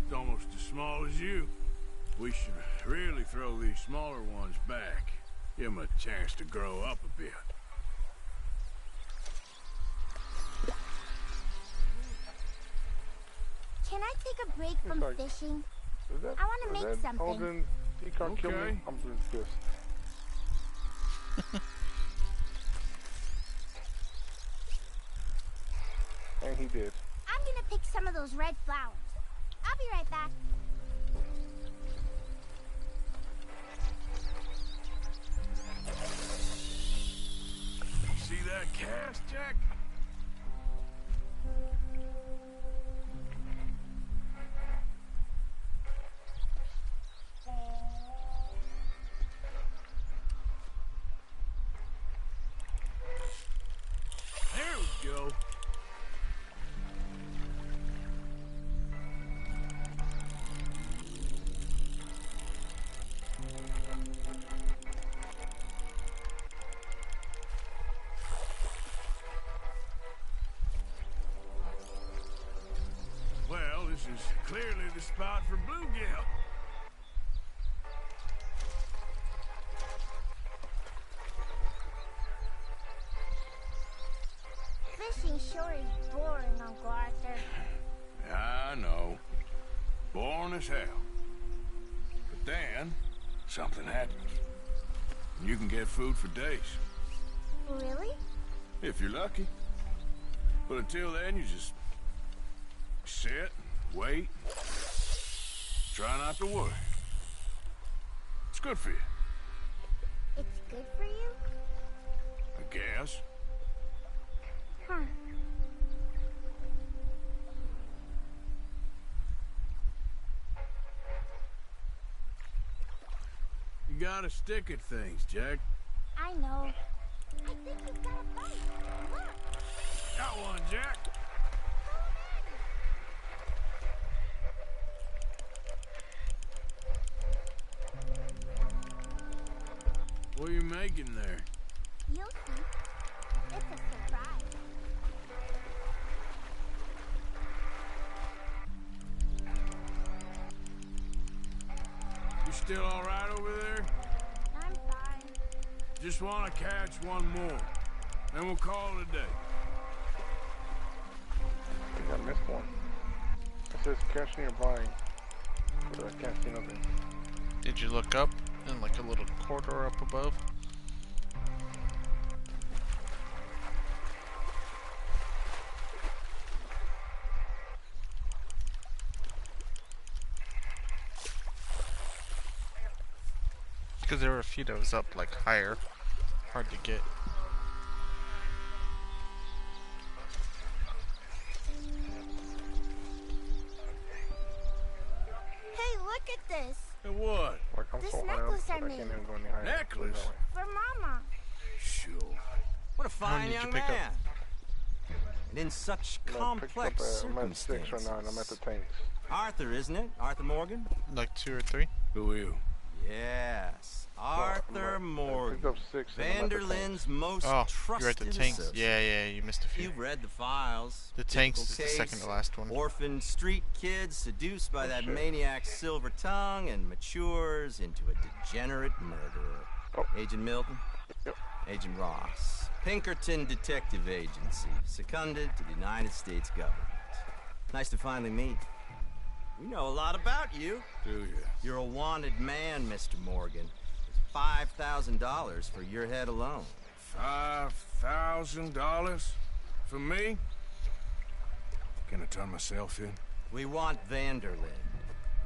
It's almost as small as you. We should really throw these smaller ones back. Give them a chance to grow up a bit. Can I take a break from fishing? I want to make something. Alden, he can't kill me. I'm just pissed. And he did. I'm gonna pick some of those red flowers. I'll be right back. See that cast, Jack? There we go. Well, this is clearly the spot for bluegill. Fishing sure is boring, Uncle Arthur. I know. Boring as hell. But then, something happens. And you can get food for days. Really? If you're lucky. But until then, you just sit, wait, try not to worry. It's good for you. It's good for you? I guess. Huh. You gotta stick at things, Jack. I know. I think we've got a bite. Look. Got one, Jack. What are you making there? You'll see. It's a surprise. You still all right over there? I'm fine. Just want to catch one more. Then we'll call it a day. I think I missed one. It says cash nearby, but I can't see nothing. Did you look up in like a little corridor up above? Because there were a few that was up like higher. Hard to get. Hey, look at this. And what? Like, I'm This so necklace high I up, I made. can't even go any higher. Necklace? For Mama. Sure. What a fine did you young pick up? man. And in such complex I'm at 6 right circumstances. now, and I'm at the tanks. Arthur, isn't it? Arthur Morgan? Like 2 or 3. Who are you? Yes. Arthur I Morgan. picked up 6 and I'm at the Vanderlyn's tanks. most Oh, trusted you're at the tanks. associate. Yeah, you missed a few. You've read the files. The tanks Typical is the second case, to last one. Orphaned street kid seduced by that shit. maniac's silver tongue and matures into a degenerate murderer. Oh. Agent Milton? Yep. Agent Ross. Pinkerton Detective Agency, seconded to the United States government. Nice to finally meet. We know a lot about you. Do you? You're a wanted man, Mr. Morgan. $5,000 for your head alone. $5,000 for me? Can I turn myself in? We want Vanderlyn.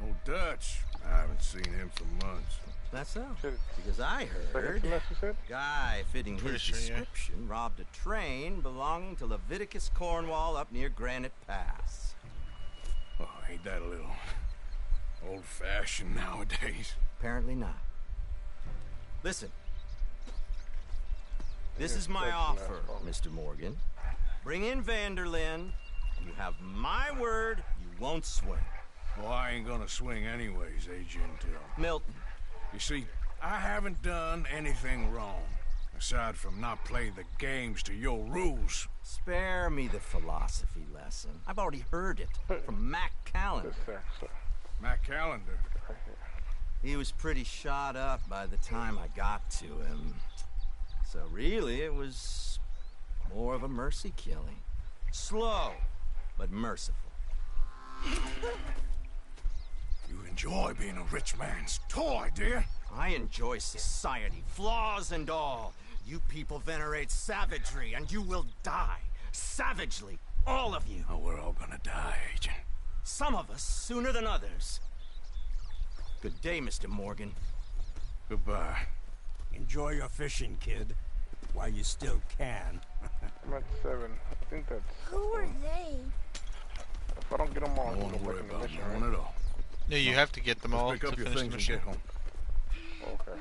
Old Dutch. I haven't seen him for months. That's so. Shit. Because I Second heard semester, said? guy fitting Pretty his sure, yeah. description robbed a train belonging to Leviticus Cornwall up near Granite Pass. Oh, ain't that a little old-fashioned nowadays? Apparently not. Listen. This Yeah, is my that's offer, nice. Mr. Morgan. Bring in Vanderlyn, and you have my word you won't swing. Well, I ain't gonna swing anyways, Agent. Milton, You see, I haven't done anything wrong, aside from not playing the games to your rules. spare me the philosophy lesson. I've already heard it from Mac Callan. This sack, so. Matt Callender. He was pretty shot up by the time I got to him. So really, it was more of a mercy killing. Slow, but merciful. You enjoy being a rich man's toy, dear. I enjoy society, flaws and all. You people venerate savagery, and you will die. Savagely, all of you. Oh, we're all gonna die, Agent. Some of us sooner than others. Good day, Mr. Morgan. Goodbye. Enjoy your fishing, kid, while you still can. I'm at 7. I think that's... Who are they? If I don't get them all, I I'm don't gonna wanna worry break the about mission, one right? at all. Yeah, you have to get them all Pick to up your finish the things and mission. get home. Okay.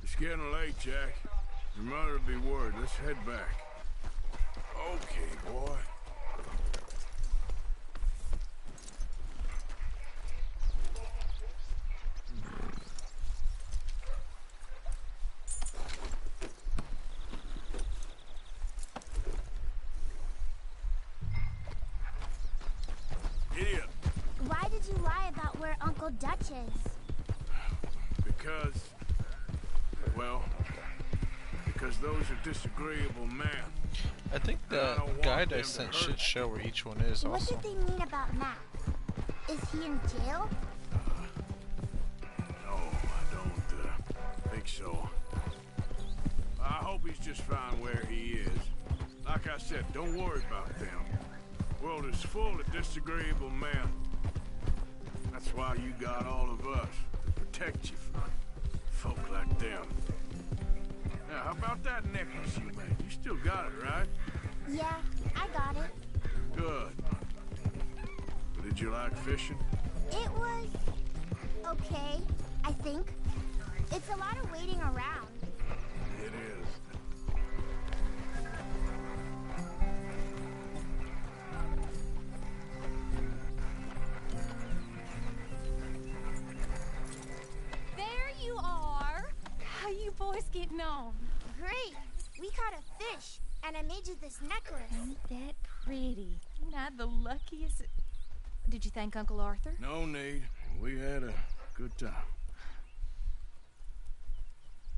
It's getting late, Jack. Your mother'll be worried. Let's head back. Okay, boy. Idiot. Why did you lie about where Uncle Dutch is? Because, well, because those are disagreeable men. I think I the don't want guide I them to sent hurt should show where each one is What also. did they mean about Matt? Is he in jail? No, I don't think so. I hope he's just fine where he is. Like I said, don't worry about them. The world is full of disagreeable men. That's why you got all of us to protect you from folk like them. Now, how about that necklace you made? You still got it, right? Yeah, I got it. Good. Did you like fishing? It was okay, I think. It's a lot of waiting around. It is. There you are. How you boys getting on? Great. We caught a fish, and I made you this necklace. Ain't that pretty? Ain't I the luckiest? Did you thank Uncle Arthur? No need. We had a good time.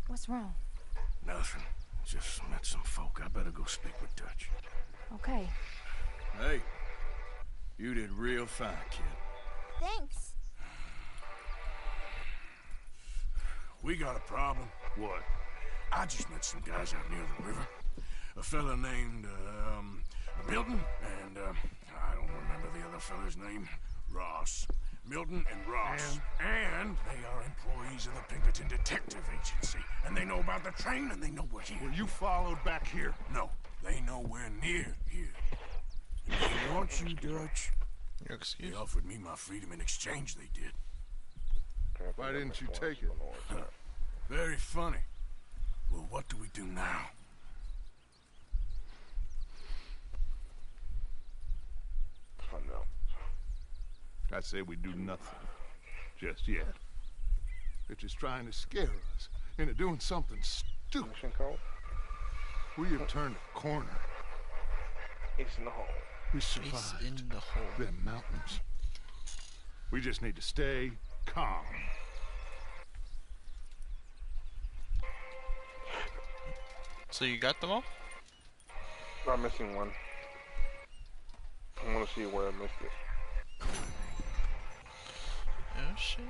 What's wrong? Nothing. Just met some folk. I better go speak with Dutch. Okay. Hey, you did real fine, kid. Thanks. We got a problem. What? I just met some guys out near the river. A fella named, Milton, and, I don't remember the other other fella's name? Ross. Milton and Ross. And they are employees of the Pinkerton Detective Agency. And they know about the train and they know we're here. Were you followed back here? No, they know we're near here. And they want you, Dutch. Your excuse? They offered me my freedom in exchange, they did. Why didn't you take it? Very funny. Well, what do we do now? I know. I say we do nothing. Just yet. They're just trying to scare us into doing something stupid. Mission code? We have turned a corner. Ace in the hole. We Ace survived in the hole. them mountains. We just need to stay calm. So you got them all? I'm missing one. I want to see where I missed it. Oh shit.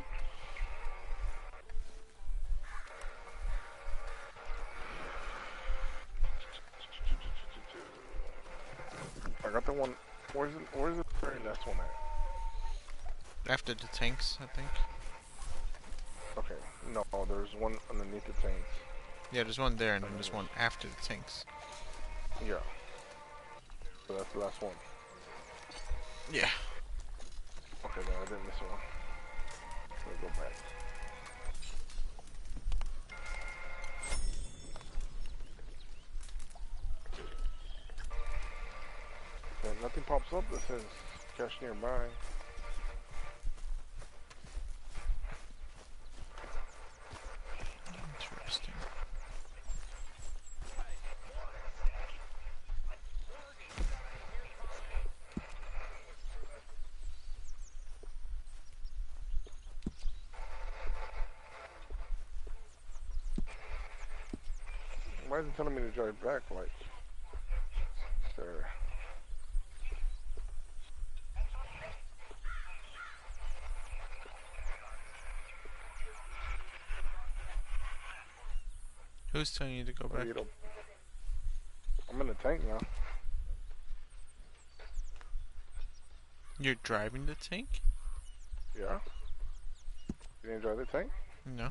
I got the one. Where's the very last one at? After the tanks, I think. Okay. No, there's one underneath the tanks. Yeah, there's one there and then there's one after the tanks. Yeah. So that's the last one. Yeah. Okay, then I didn't miss one. Let me go back. And nothing pops up that says cash nearby. Interesting. Why is it telling me to drive back like there? Who's telling you to go back? I'm in the tank now. You're driving the tank? Yeah. You didn't drive the tank? No.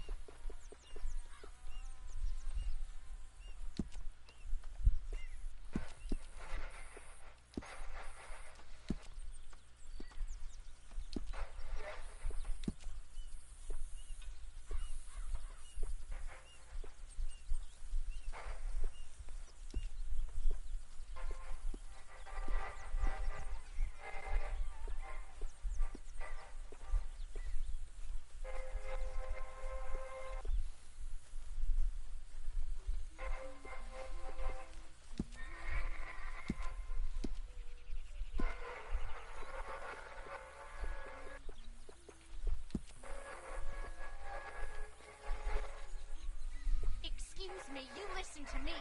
Excuse me, you listen to me.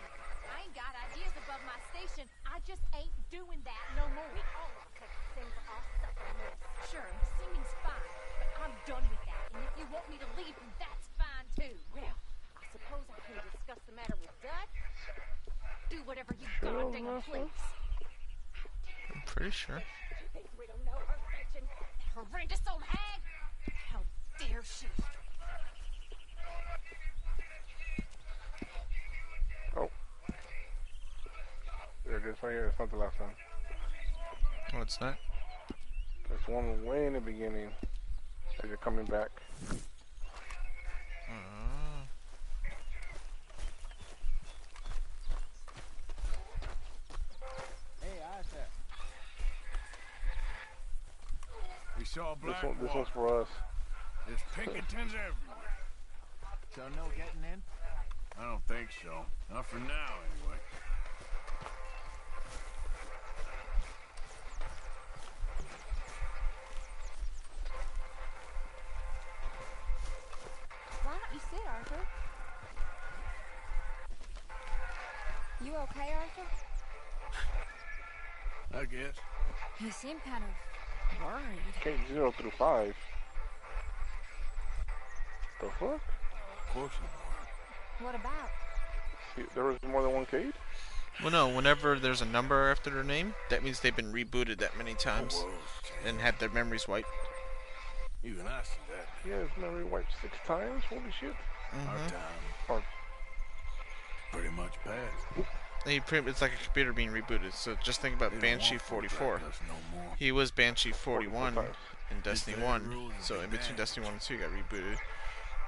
I ain't got ideas above my station. I just ain't doing that no more. We all could sing for our suffering this. Sure, singing's fine, but I'm done with that. And if you want me to leave, that's fine too. Well, I suppose I can discuss the matter with Dutch. Do whatever you goddamn please. I'm pretty sure. We don't know her fetching. Horrendous old hag. How dare she? Oh. There it is right here. It's not the last one. What's that? There's one way in the beginning as you're coming back. Hey, Isaac. We saw black This water. one's for us. There's Pinkertons everywhere. So no getting in? I don't think so. Not for now, anyway. Why don't you sit, Arthur? You okay, Arthur? I guess. You seem kind of worried. Okay, 0 through 5. The fuck? Of course you are. What about? See, there was more than one cade? Well, no. Whenever there's a number after their name, that means they've been rebooted that many times and had their memories wiped. Even I see that. Yeah, his memory wiped 6 times. Holy shit. Our time Or pretty much passed. It's like a computer being rebooted. So just think about Banshee 44. He was Banshee 41 in Destiny 1. So in between Destiny 1 and 2, he got rebooted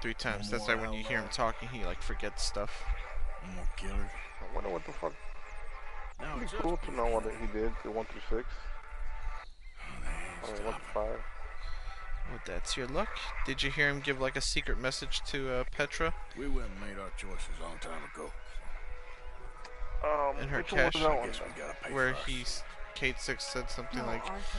3 times. That's why when you hear him talking, he like forgets stuff. No more killers. I wonder what the fuck. It'd be cool to know what he did, the 1 through 6. I mean, 1 to 5. Well, that's your luck. Did you hear him give like a secret message to Petra? We went and made our choices a long time ago. In her which one was cache, that one? where Kate 6 said something like, Arthur.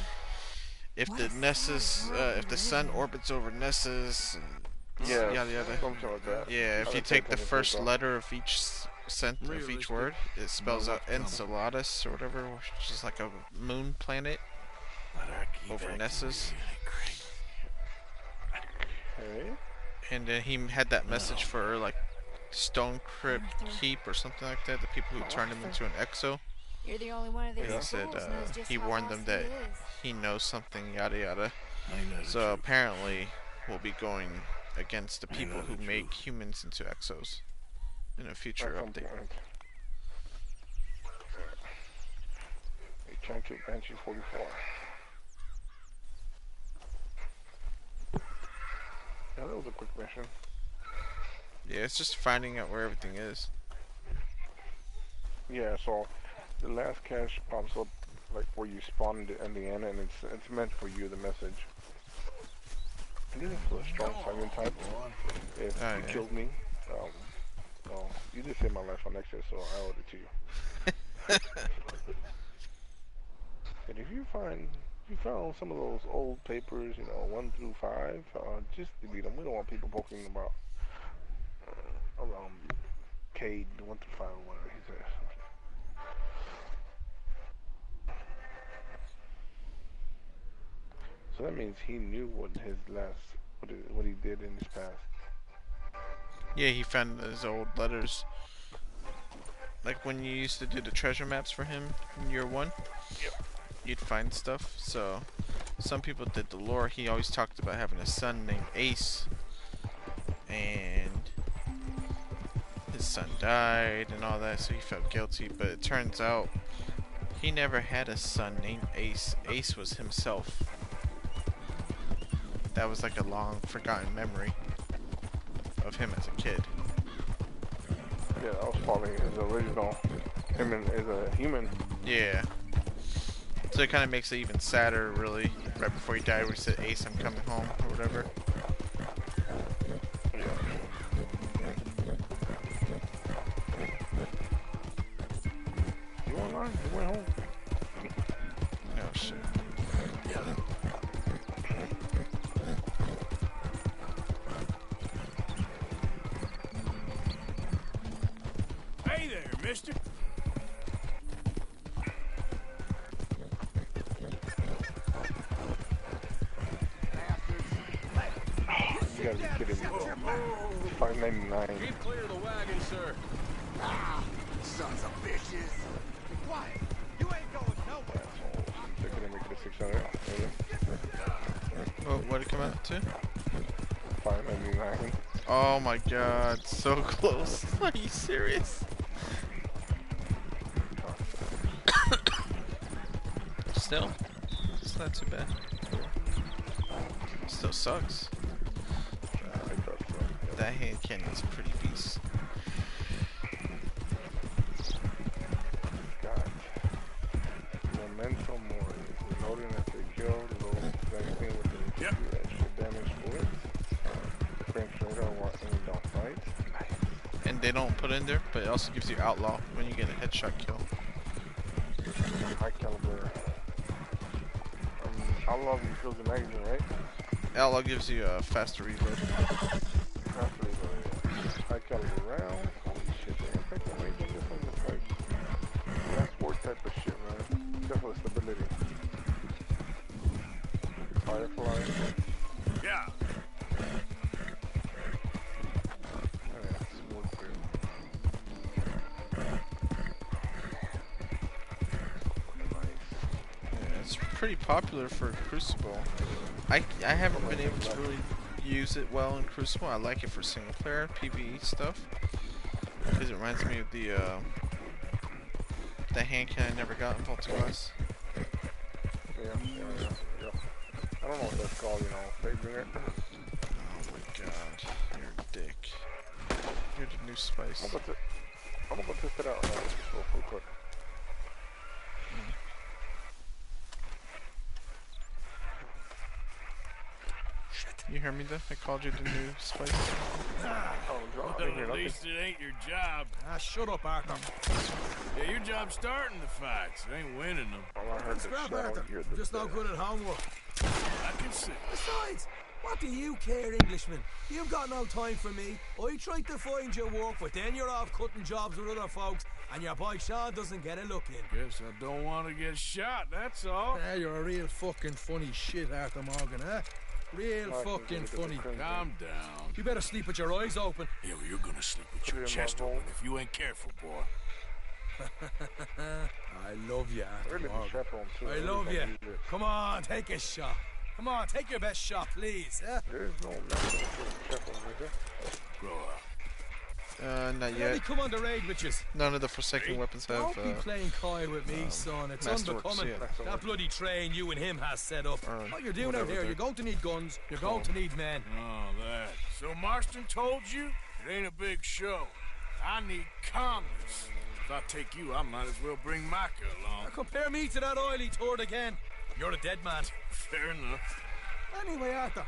if the Nessus, if the sun orbits over Nessus, and Yeah, yada yada. something like that. Yeah, if I you didn't take pay the attention first to it, letter of each of each word, it spells out Enceladus or whatever, which is like a moon planet over Nessus. Okay. And then he had that message for like Stone Crypt Keep or something like that, the people who turned him into an exo. You're the only one of these And he said fools knows just he how warned them lost that he is. he knows something, yada yada. So apparently we'll be going against the people who make humans into exos in a future update. Hey, trying to Banshee 44. Yeah, that was a quick mission. Yeah, it's just finding out where everything is. Yeah, so the last cache pops up like where you spawn in the end, and it's meant for you, the message. And this is for a strong silent type. If you killed me, well, you did save my life on Nexus, so I owed it to you. And if you found some of those old papers, 1 through 5, just delete them. We don't want people poking about around Cade 1 through 5 or whatever he says. So that means he knew what he did in his past. Yeah, he found his old letters. Like when you used to do the treasure maps for him in year 1. Yep. You'd find stuff. So some people did the lore. He always talked about having a son named Ace, and his son died and all that, so he felt guilty. But it turns out he never had a son named Ace. Ace was himself. That was like a long forgotten memory of him as a kid. Yeah, that was probably his original him as a human. Yeah. So it kind of makes it even sadder, really. Right before he died, where he said, "Ace, I'm coming home," or whatever. You went on? You went home? Oh shit. Hey there, mister. You gotta be kidding me, bro. $5.99. Keep clear of the wagon, sir. Ah, sons of bitches. Be quiet. You ain't going nowhere. They're gonna make it a 600. Oh, what did it come out to? $5.99. Oh my god, so close. Are you serious? Still, it's not too bad. Still sucks. That hand cannon's a pretty beast. God. Momentum or reloading after kill, reload vaccine with the extra damage bullets. Frame trader while aiming down fight. And they don't put in there, but it also gives you outlaw when you get a headshot kill. High caliber. Outlaw refills the magazine, right? Outlaw gives you a faster reload. Faster reload, yeah. High caliber round. Holy shit, the impact and range on this one is like that's war type of shit, man. Except for the stability. Firefly. Yeah. Oh, yeah, smooth grip. pretty popular for Crucible. I haven't been able to really use it well in Crucible. I like it for single player PvE stuff because it reminds me of the hand cannon I never got in Vault of Glass. Yeah. I don't know what that's called, you know, favoring it. Oh my god, you're a dick. You're the new spice. I'm gonna go test it out now, just real quick. You hear me though? I called you the new spice. Well, at least it ain't your job. Shut up, Arthur. Yeah, your job's starting the fights. It ain't winning them. All I heard Scrap, Arthur. I'm just no good at homework. I can see. Besides, what do you care, Englishman? You've got no time for me. I tried to find your work, but then you're off cutting jobs with other folks, and your boy Sean doesn't get a look in. Guess I don't want to get shot, that's all. You're a real fucking funny shit, Arthur Morgan, huh? Real fucking funny. Calm down. You better sleep with your eyes open. Yeah, well, you're gonna sleep with your chest open if you ain't careful, boy. I love you, Arthur Really Morgan. too. I love you. Come on, take a shot. Come on, take your best shot, please. Huh? There's no method to check on, is there? Grow up. Not Let me yet. come on the raid with you. None of the Forsaken weapons have. Don't be playing coy with me, son. It's unbecoming. yeah. That bloody train you and him has set up. What you're doing out whatever here, they're you're going to need guns. You're going to need men. Oh, that. So Marston told you? It ain't a big show. I need calmness. If I take you, I might as well bring Micah along. Now compare me to that oily turd again. You're a dead man. Fair enough. Anyway, Arthur,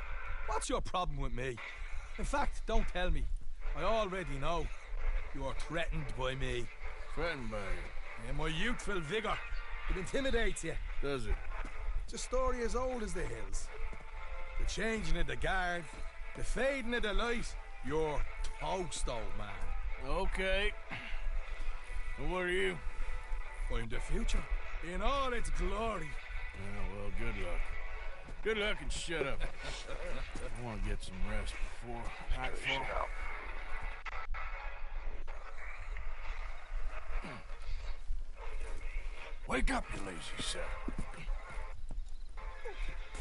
what's your problem with me? In fact, don't tell me. I already know. You're threatened by me. Threatened by you? And my youthful vigor. It intimidates you. Does it? It's a story as old as the hills. The changing of the guard, the fading of the light. You're toast, old man. Okay. And what are you? I'm the future. In all its glory. Oh, well, good luck. Good luck and shut up. I want to get some rest before nightfall. Wake up, you lazy sap.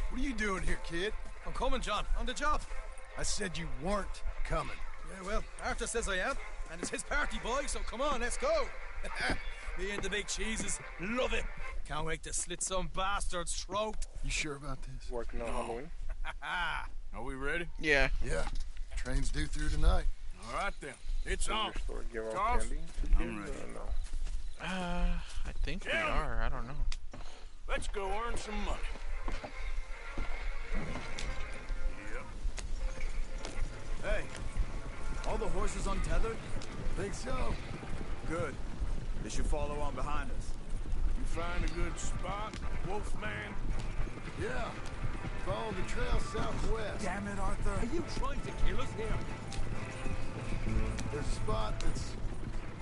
What are you doing here, kid? I'm coming, John. On the job. I said you weren't coming. Yeah, well, Arthur says I am. And it's his party, boy, so come on, let's go. Me and the big cheeses. Love it. Can't wait to slit some bastard's throat. You sure about this? Working on Halloween. Are we ready? Yeah. Yeah. Train's due through tonight. All right, then. It's on. Store give out Charles? candy. I'm ready. No. I think we are. I don't know. Let's go earn some money. Yep. Hey, all the horses untethered? Think so? Good. They should follow on behind us. You find a good spot, Wolfman? Yeah. Follow the trail southwest. Damn it, Arthur. Are you trying to kill us here? There's a spot that's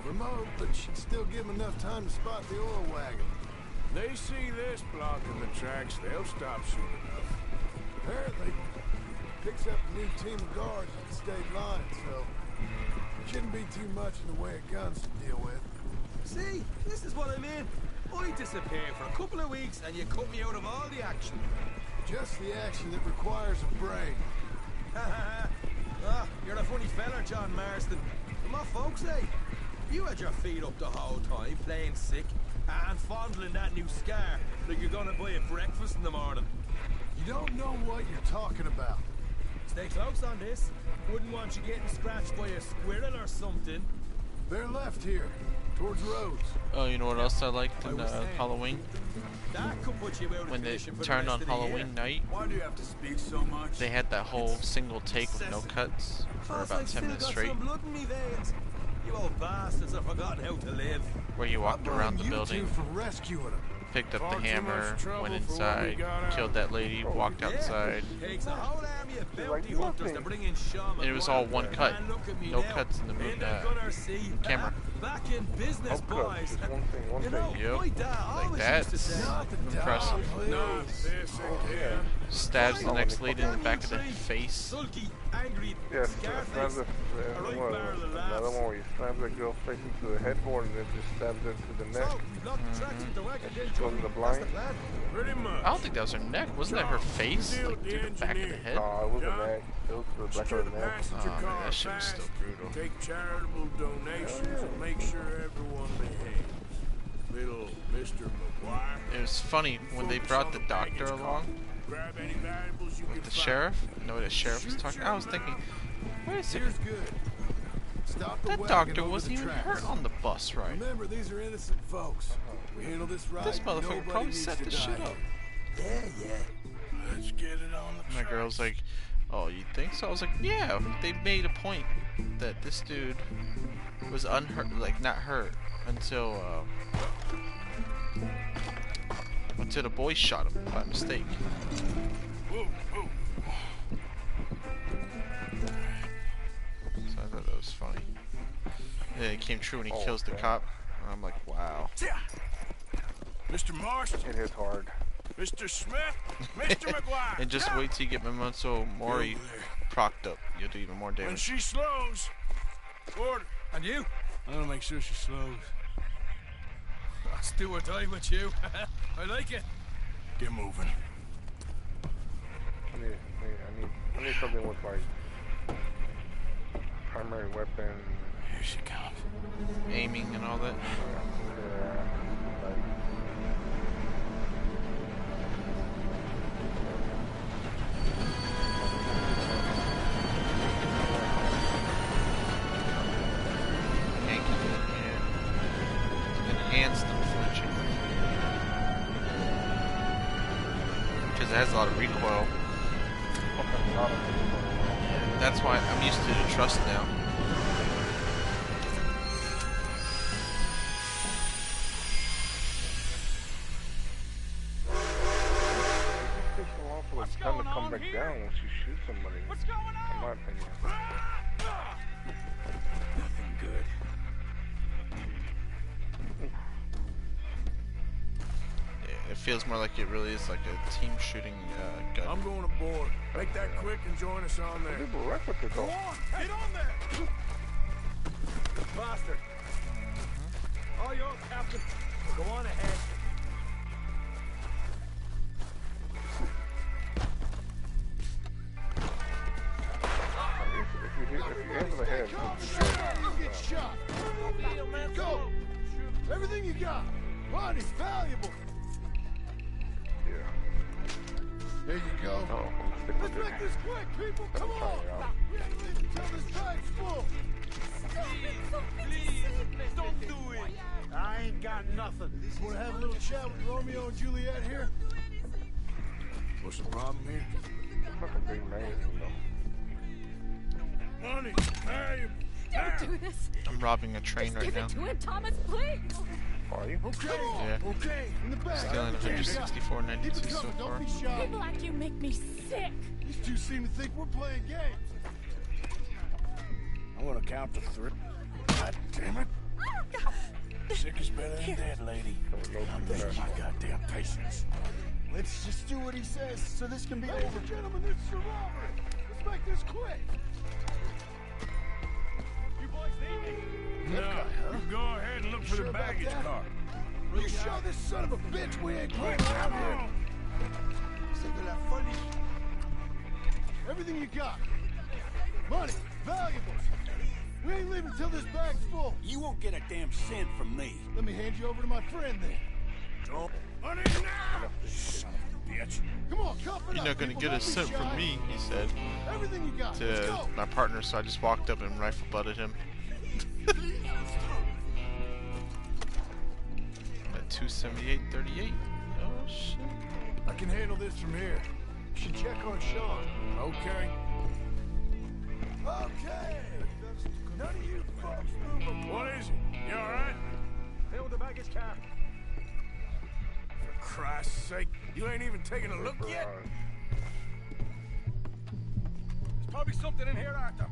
remote, but should still give them enough time to spot the oil wagon. They see this blocking the tracks, they'll stop soon enough. Apparently, picks up a new team of guards at the state line, so shouldn't be too much in the way of guns to deal with. See, this is what I mean. I disappear for a couple of weeks and you cut me out of all the action. Just the action that requires a brain. You're a funny fella, John Marston. But my folks say, you had your feet up the whole time, playing sick, and fondling that new scar like you're gonna buy a breakfast in the morning. You don't know what you're talking about. Stay close on this. Wouldn't want you getting scratched by a squirrel or something. They're left here, towards Rhodes. Oh, you know what else I liked in Halloween? That could put you out of When they commission for the turned rest on of the year. Halloween night, Why do you have to speak so much? they had that whole single take with no cuts for Plus, about I've 10 still minutes got straight, some blood in me veins. You old bastards have forgotten how to live. where you walked around the You building, two for rescuing them. picked up Far the too much hammer, trouble went for what we inside, got out. killed that lady, walked outside. Takes a whole army of bounty like hunters to nothing. bring in shaman. And it was all one cut. Man, look at me No now. cuts in the In the gunner seat. camera. Back in business, Oh, good. boys. Just one thing, one You thing. know, Yep. my dad Like always that. used to say, Not the Impressive. dog, please. Not this again. stabs the next lady in the back of the face. Sulky, angry, Yes, Scarface. another one where he slams that girl's face into the headboard and then just stabs her to the neck. And she goes in the blind. Pretty much. I don't think that was her neck. Wasn't that her face? Like through the back of the head? No, it was the neck. It was the back of the neck. Oh man, that shit was still brutal. Take charitable donations and make sure everyone behaves. Little Mr. McGuire. It was funny when they brought the doctor along Grab any valuables you with can the find. sheriff. No, the sheriff was talking. I was thinking, wait a second. Stop the That wagon doctor over wasn't the even tracks. hurt on the bus ride. Remember, these are innocent folks. We handle this right. This motherfucker nobody probably needs set to the die shit here. up. Yeah. Let's get it on the My girl's like, oh, you think so? I was like, yeah. They made a point that this dude was unhurt, like not hurt until the boy shot him by mistake. Whoa, whoa. So I thought that was funny. And then it came true when he kills the cop. And I'm like, wow. Mr. Marston. It hits hard. Mr. Smith. Mr. McGuire. And just wait till you get Memento Mori procced up. You'll do even more When damage. she slows, order. And you? I'm gonna make sure she slows. Let's do or die with you. I like it. Get moving. I need something with like primary weapon. Here she comes. Aiming and all that. Yeah, like Enhance the flinching. Because it has a lot of recoil. That's why I'm used to the trust now. it takes so long for the gun to come back down once you shoot somebody. What's going on? In my opinion. Nothing good. Yeah, it feels more like it really is like a team shooting gun. I'm going aboard. Make that quick and join us on there. People wreck with it though. Get on there! Faster. All yours, Captain. Go on ahead. If you hit the head, You get shot. Go. Everything you got. Money's valuable. yeah. There you go. No, I'm sticking Let's with make it. this quick, people. Come on. We ain't leaving until this bag's full. Don't do it. I ain't got nothing. Want to have a little chat with Romeo and Juliet here? What's the problem here? Fucking big man, Money, valuable. Don't do this. I'm robbing a train right Give now. it to him, Thomas, please. Are you? Okay. Yeah. Okay. In the back. Stealing 164.92 Keep it so coming. far. Don't be shy. People like you make me sick. These two seem to think we're playing games. I'm gonna count to 3. God damn it. Sick is better than dead, lady. I'm losing my goddamn patience. Let's just do what he says so this can be over. Ladies and gentlemen, this is a robbery. Let's make this quick. You boys need me? No, you go ahead and look for Sure the about baggage that? car. You show this son of a bitch we ain't playing around here. Sick of that funny. Everything you got. Money, valuables. We ain't leaving till this bag's full. You won't get a damn cent from me. Let me hand you over to my friend then. Don't. Money now! Son of a bitch. Come on, cuff it You're up, not gonna people. get a Don't be cent from shy. me, he said Everything you got. Let's to go. my partner, so I just walked up and rifle butted him. At 278.38. Oh shit. I can handle this from here. You should check on Sean. Okay. Okay. None of you folks move a What is it? You alright? Fill the baggage car. For Christ's sake, you ain't even taking a look yet? There's probably something in here, Arthur.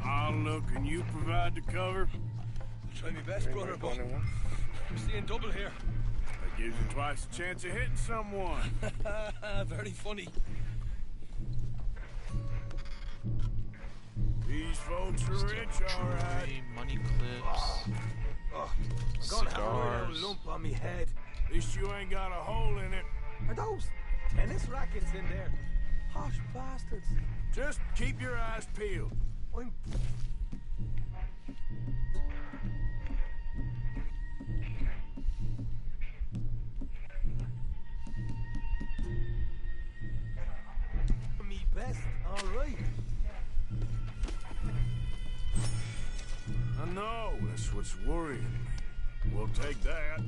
I'll look and you provide the cover. Try my best, brother, but we're seeing double here. That gives you twice the chance of hitting someone. Very funny. These folks are rich, all right. Money clips. I'm gonna have a little lump on me head. At least you ain't got a hole in it. Are those tennis rackets in there? Posh bastards. Just keep your eyes peeled. I'm... Me best, all right. I know, that's what's worrying me. We'll take that.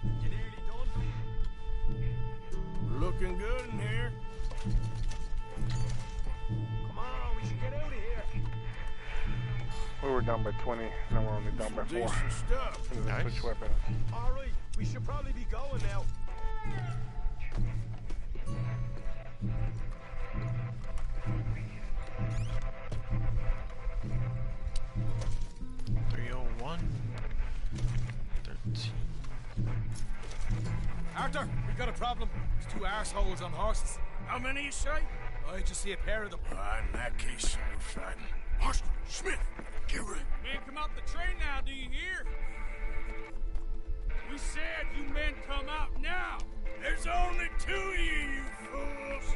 You nearly done? Looking good in here. Come on, we should get out of here. We were down by 20, now we're only down by 4. Decent stuff. Nice. Switch weapons. All right, we should probably be going now. Arthur, we've got a problem. There's 2 arseholes on horses. How many you say? I just see a pair of them. In that case, we're fighting. Marston, Smith, get ready. Men, come off the train now, do you hear? We said you men come out now. There's only 2 of you fools.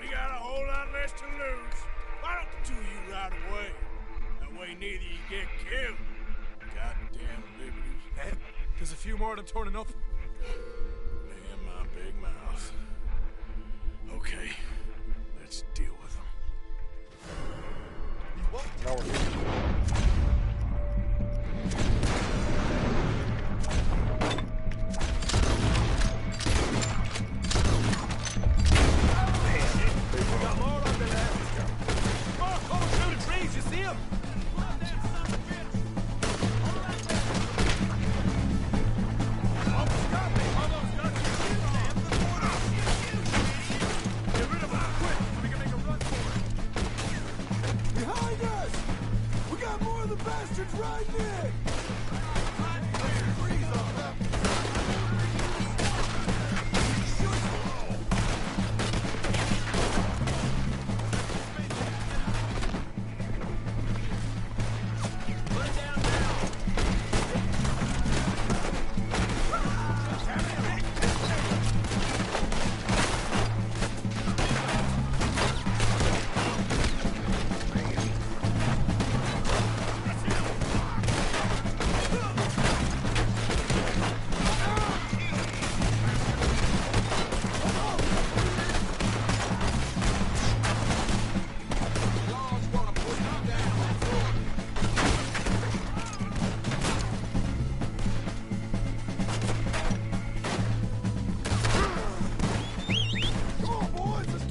We got a whole lot less to lose. Why don't the 2 of you ride away? That way neither of you get killed. Goddamn liberties. Hey, there's a few more of them turning up. In my big mouth. Okay, let's deal with them. No, We got more on the left. More coming through the trees, you see them? Behind us! We got more of the bastards riding in! Freeze on them!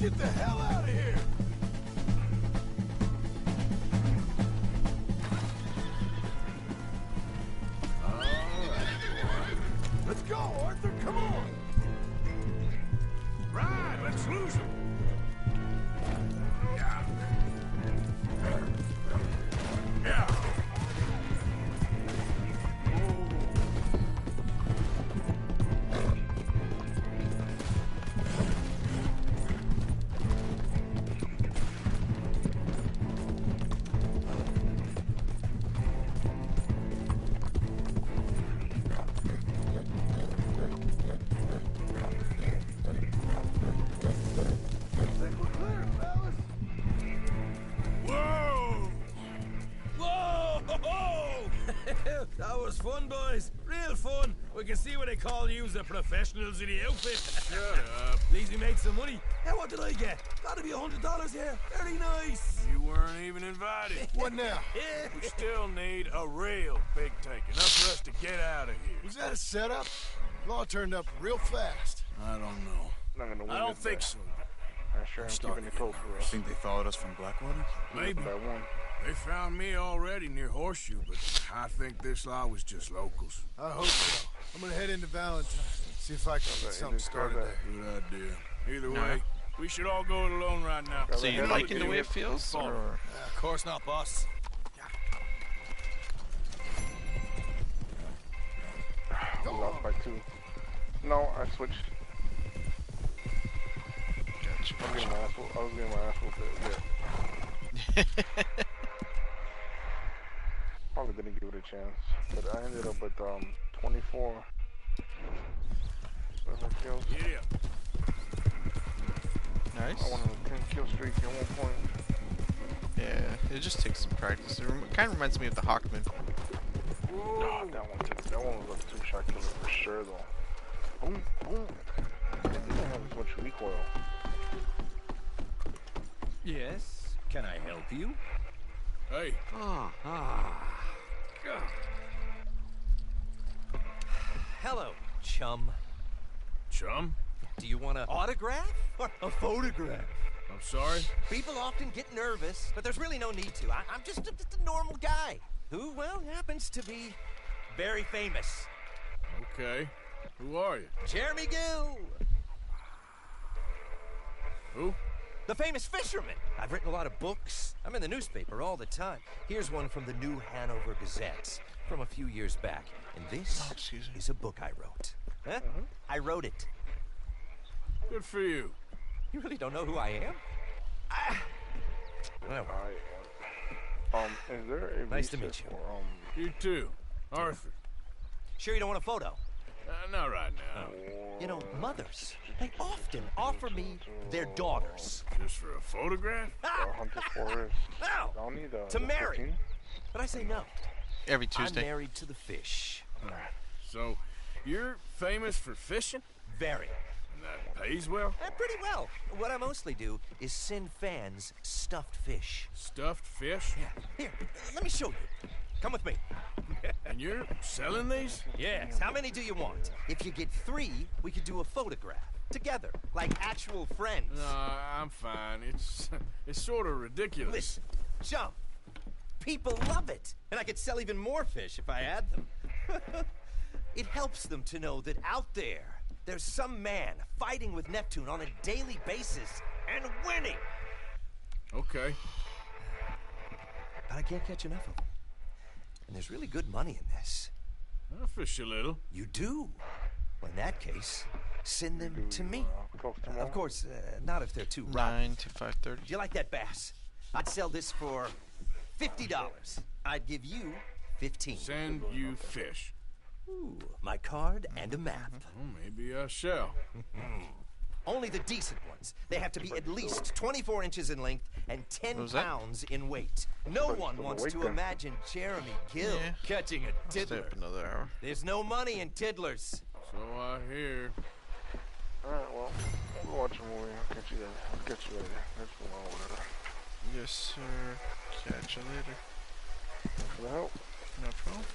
Get the hell out of here! All right, let's go, Arthur, come on! Right, let's lose them. Yeah. Yeah. That was fun, boys. Real fun. We can see what they call you the professionals in the outfit. Shut up. At least we made some money. Hey, what did I get? Gotta be $100 here. Very nice. You weren't even invited. What now? We still need a real big take, enough for us to get out of here. Was that a setup? It all turned up real fast. I don't know. I don't think so. I'm sure I'm keeping it close for us. Think they followed us from Blackwater? Maybe. By 1. They found me already near Horseshoe, but I think this lot was just locals. I hope so. I'm gonna head into Valentine's. See if I can get something started there. Good idea. Either No. way, we should all go it alone right now. So you liking the way it feels? Or? Of course not, boss. We lost by 2. No, I switched. Gotcha. I was getting my ass whooped. Yeah. Probably didn't give it a chance, but I ended up with 24. 7 kills. Yeah. Nice. I went on a 10 kill streak at one point. Yeah, it just takes some practice. It kind of reminds me of the Hawkman. Oh, that one was a 2-shot killer for sure, though. Boom, boom. It didn't have as much recoil. Yes. Can I help you? Hey. Hello, chum. Chum? Do you want an autograph or a photograph? I'm sorry? People often get nervous, but there's really no need to. I'm just a normal guy who, well, happens to be very famous. Okay. Who are you? Jeremy Gill. Who? The famous fisherman. I've written a lot of books. I'm in the newspaper all the time. Here's one from the New Hanover Gazette from a few years back. And this is a book I wrote. Huh? I wrote it. Good for you. You really don't know who I am? Well, Is there a nice to meet you. For, You too. Arthur. Sure you don't want a photo? Not right now. You know, mothers, they often offer me their daughters. Just for a photograph? Hunter's Forest. No! Don't need To marry. 15? But I say no. Every Tuesday. I'm married to the fish. So, you're famous for fishing? Very. And that pays well? Pretty well. What I mostly do is send fans stuffed fish. Stuffed fish? Yeah. Here, let me show you. Come with me. And you're selling these? Yes. How many do you want? If you get 3, we could do a photograph. Together. Like actual friends. No, I'm fine. It's sort of ridiculous. Listen, jump. People love it. And I could sell even more fish if I had them. It helps them to know that out there's some man fighting with Neptune on a daily basis and winning. Okay. But I can't catch enough of them. And there's really good money in this. I'll fish a little. You do? Well, in that case, send them to me. Of course, not if they're too rough. 9 to 5:30. Do you like that bass? I'd sell this for $50. I'd give you 15. Send you fish. Ooh, my card and a map. Well, maybe I shall. Only the decent ones. They have to be at least 24 inches in length and 10 pounds in weight. No one wants to imagine Jeremy Gill catching a Stay tiddler. up another hour. There's no money in tiddlers. So I hear. Alright, well, we'll watch a movie. I'll catch you later. That's the one order. Yes, sir. Catch you later. Thanks for the help. No problem.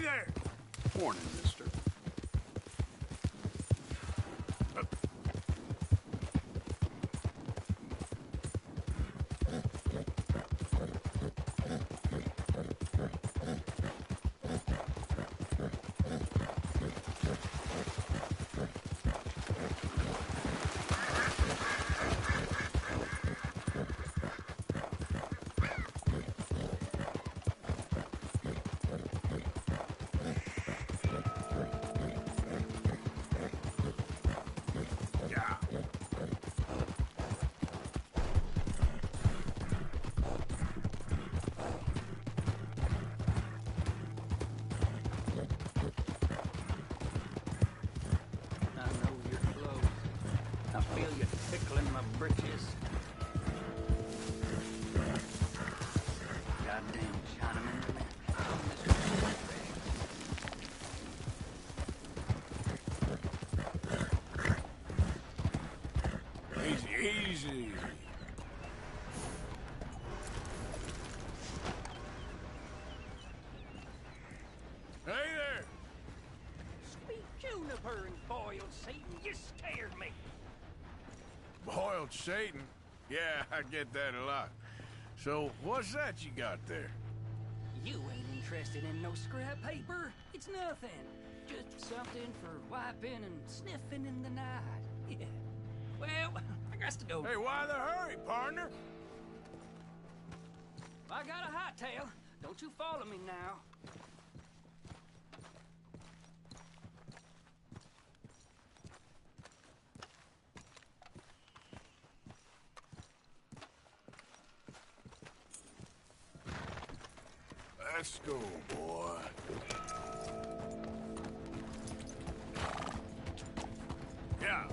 there! Morning, mister. I know your clothes. I feel you tickling my britches. Goddamn Chinaman. Easy, easy. Hey there! Sweet juniper and boiled Satan, you scared me. Boiled Satan? Yeah, I get that a lot. So, what's that you got there? You ain't interested in no scrap paper. It's nothing. Just something for wiping and sniffing in the night. Yeah. Well, I got to go. Hey, why the hurry, partner? I got a hightail. Don't you follow me now. Let's go, boy. Yeah.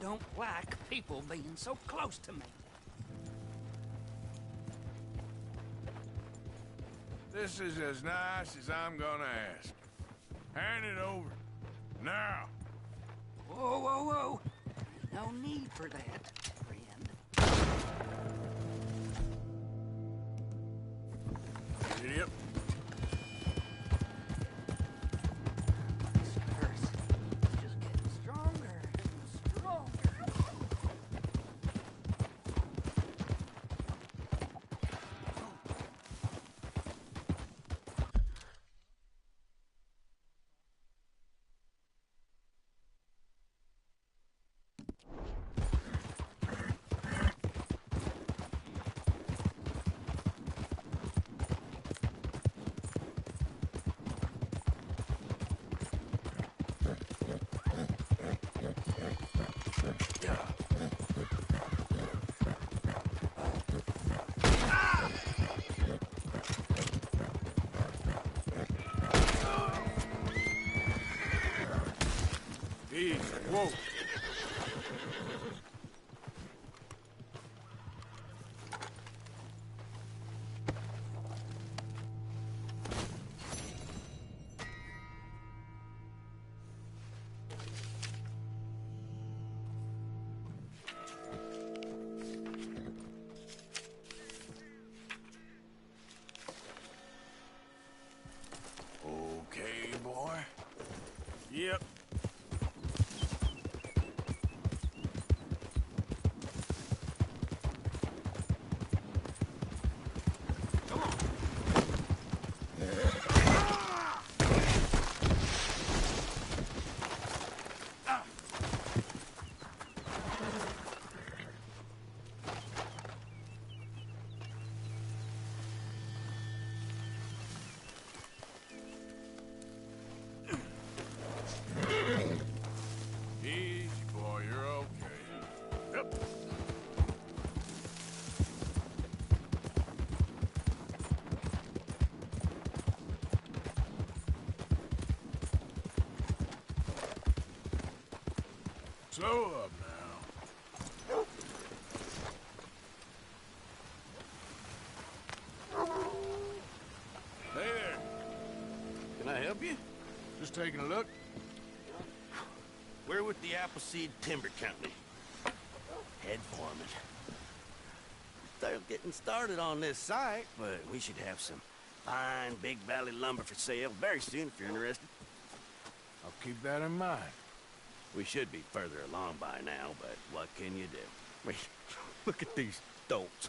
Don't like people being so close to me. This is as nice as I'm gonna ask. Hand it over. Now. Whoa, whoa, whoa. No need for that, friend. Yep. This curse is just getting stronger and stronger. Easy. Whoa. Okay, boy. Yep. Easy, boy. You're okay. Yep. Slow up now. Just taking a look. We're with the Appleseed Timber Company. Head foreman. Still getting started on this site, but we should have some fine Big Valley lumber for sale very soon if you're interested. I'll keep that in mind. We should be further along by now, but what can you do? I mean, look at these dolts.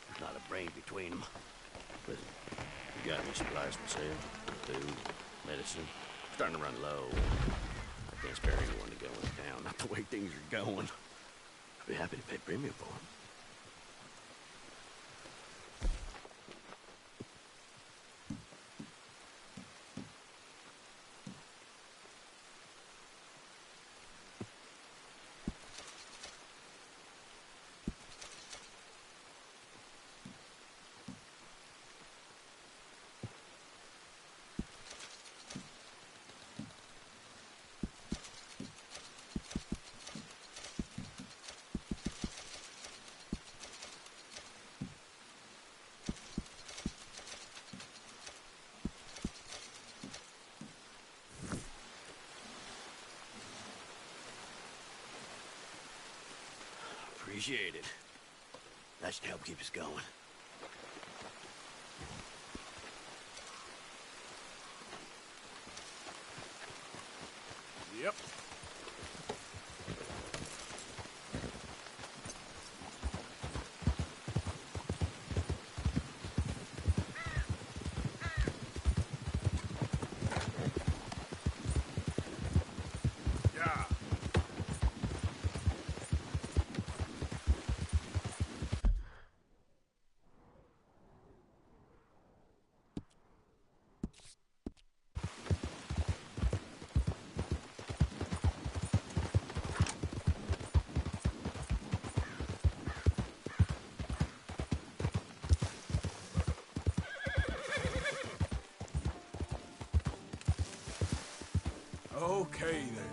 There's not a brain between them. Listen, you got any supplies for sale? Food, medicine? Starting to run low. I can't spare anyone to go in town. Not the way things are going. I'd be happy to pay premium for them. Appreciate it. That should help keep us going. Yep. Yeah. Okay then.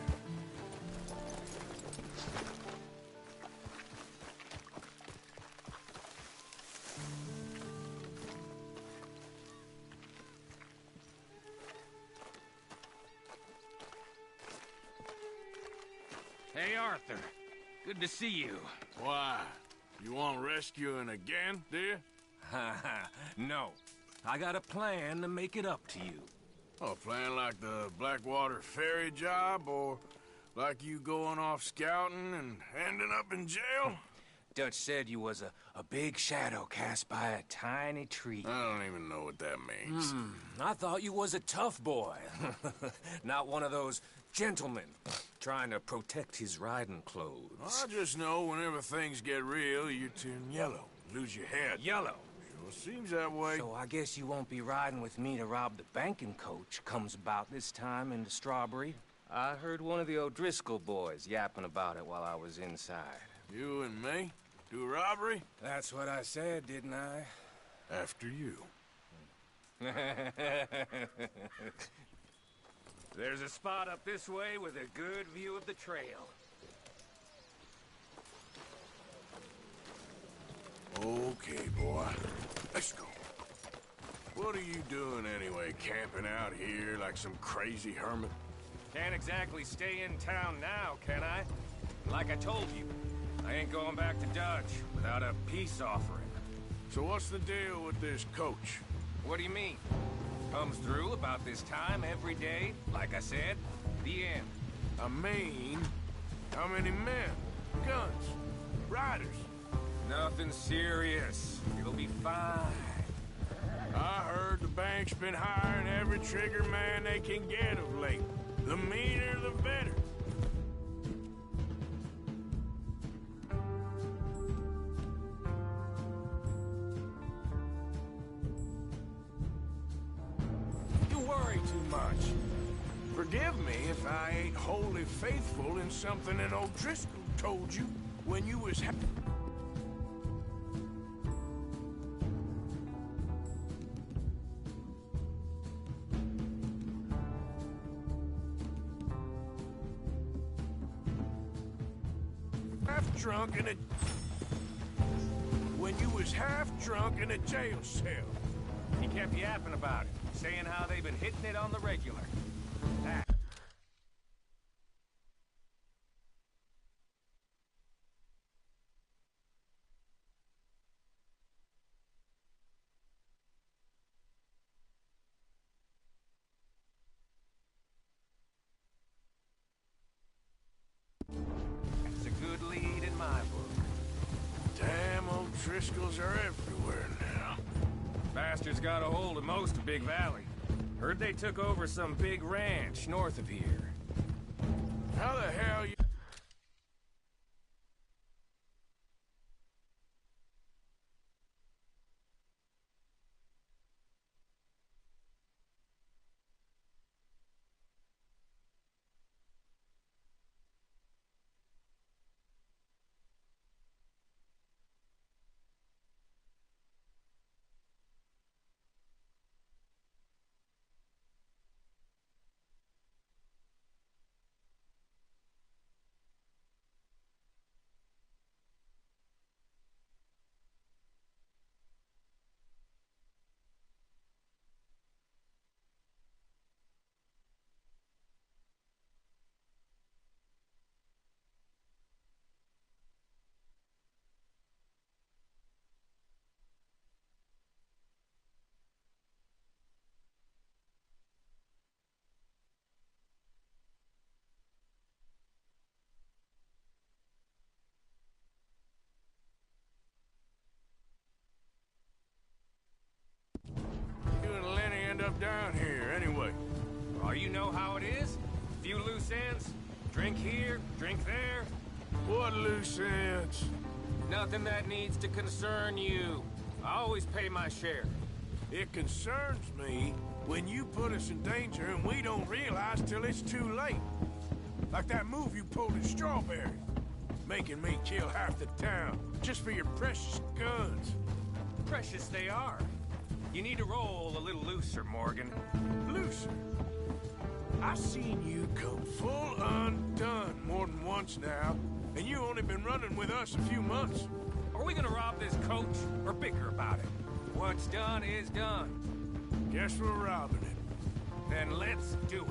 Hey, Arthur. Good to see you. Why? You want rescuing again, do you? No. I got a plan to make it up to you. Oh, plan like the Blackwater ferry job, or like you going off scouting and ending up in jail? Dutch said you was a big shadow cast by a tiny tree. I don't even know what that means. I thought you was a tough boy. Not one of those gentlemen trying to protect his riding clothes. I just know whenever things get real, you turn yellow, lose your head. Yellow? Sure seems that way. So I guess you won't be riding with me to rob the banking coach comes about this time in the Strawberry. I heard one of the O'Driscoll boys yapping about it while I was inside. You and me? Do a robbery? That's what I said, didn't I? After you. There's a spot up this way with a good view of the trail. Okay, boy. Let's go. What are you doing anyway, camping out here like some crazy hermit? Can't exactly stay in town now, can I? Like I told you, I ain't going back to Dutch without a peace offering. So what's the deal with this coach? What do you mean? Comes through about this time every day, like I said, the end. I mean, how many men? Guns? Riders? Nothing serious. It'll be fine. I heard the bank's been hiring every trigger man they can get of late. The meaner, the better. You worry too much. Forgive me if I ain't wholly faithful in something that O'Driscoll told you when you was half drunk in a... When you was half drunk in a jail cell. He kept yapping about it, saying how they've been hitting it on the regular. Ah, O'Driscolls are everywhere now. Bastards got a hold of most of Big Valley. Heard they took over some big ranch north of here. How the hell you... You and Lenny end up down here, anyway? Oh, you know how it is? Few loose ends. Drink here, drink there. What loose ends? Nothing that needs to concern you. I always pay my share. It concerns me when you put us in danger and we don't realize till it's too late. Like that move you pulled in Strawberry. Making me kill half the town, just for your precious guns. Precious they are. You need to roll a little looser, Morgan. Looser? I've seen you come full undone more than once now, and you only been running with us a few months. Are we gonna rob this coach, or bicker about it? What's done is done. Guess we're robbing it. Then let's do it.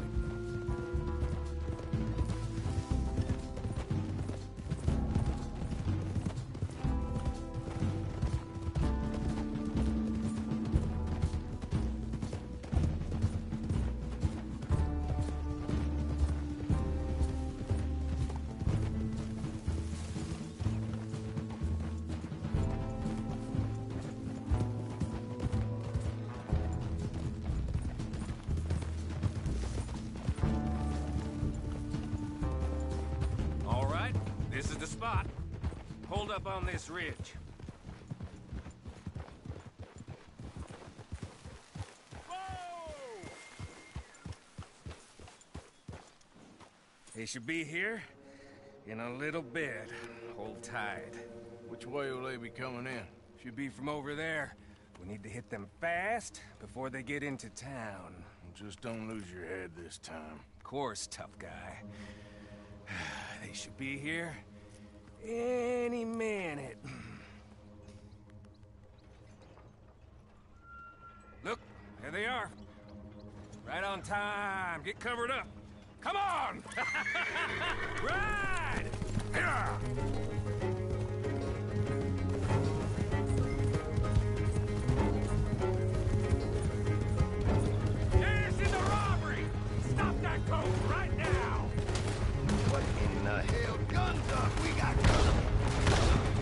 This is the spot. Hold up on this ridge. Whoa! They should be here in a little bit. Hold tight. Which way will they be coming in? Should be from over there. We need to hit them fast before they get into town. Just don't lose your head this time. Of course, tough guy. They should be here any minute. Look, there they are. Right on time. Get covered up. Come on! Ride! Yeah! There's in the robbery! Stop that coach right now! What in the hell? Guns up! We got guns!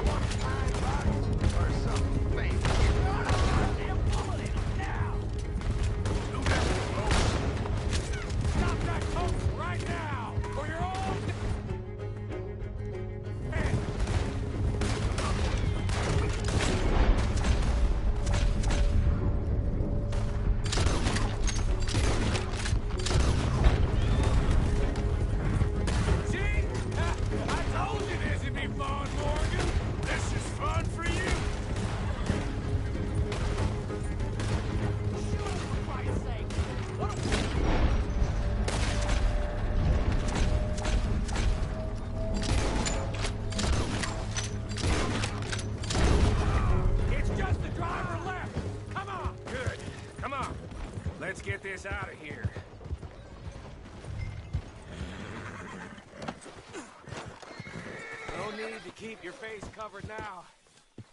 One time box or something fancy? Run a goddamn bullet in them now! Stop that coach right now! Or you're all... Hey! Let's get this out of here. No need to keep your face covered now.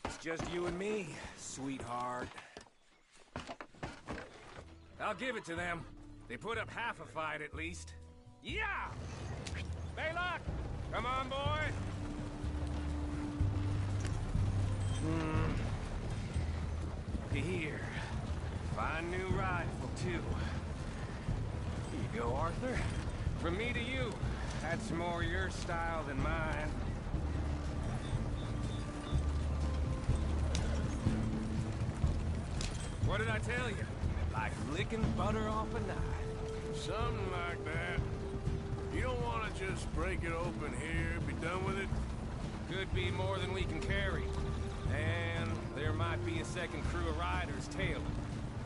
It's just you and me, sweetheart. I'll give it to them. They put up half a fight at least. Yeah! Baylock! Come on, boy! too. Here you go, Arthur. From me to you. That's more your style than mine. What did I tell you? Like licking butter off a knife. Something like that. You don't want to just break it open here, be done with it? Could be more than we can carry. And there might be a second crew of riders tailing.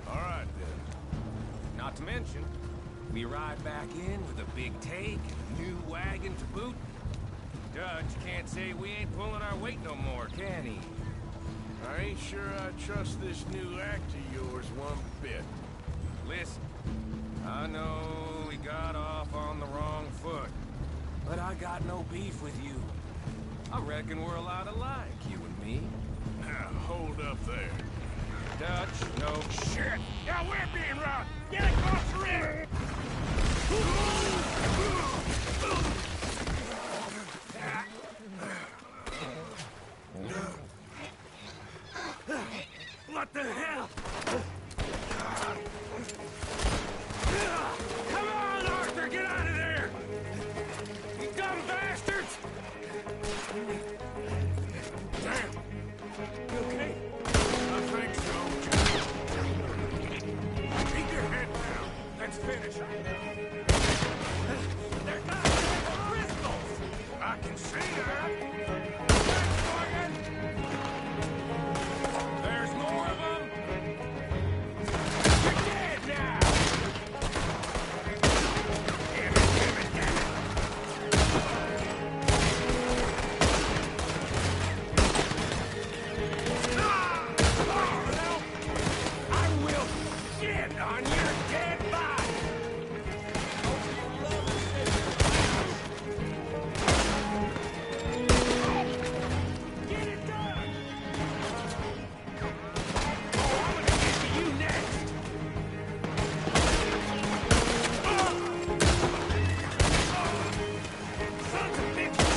All right, then. Not to mention, we ride back in with a big take and a new wagon to boot. Dutch can't say we ain't pulling our weight no more, can he? I ain't sure I trust this new act of yours one bit. Listen, I know we got off on the wrong foot, but I got no beef with you. I reckon we're a lot alike, you and me. Now, hold up there. Dutch, no shit. Yeah, we're being robbed. Get across the river. What the hell? Come on, Arthur, get out of there! You dumb bastards! Damn. You okay? I think so. Keep your head down. Let's finish them. They're not Bristles. I can see that. There's more of them. You're dead now. I will shit on your dead body. Get it done. I'm gonna get to you next. Sons of bitches.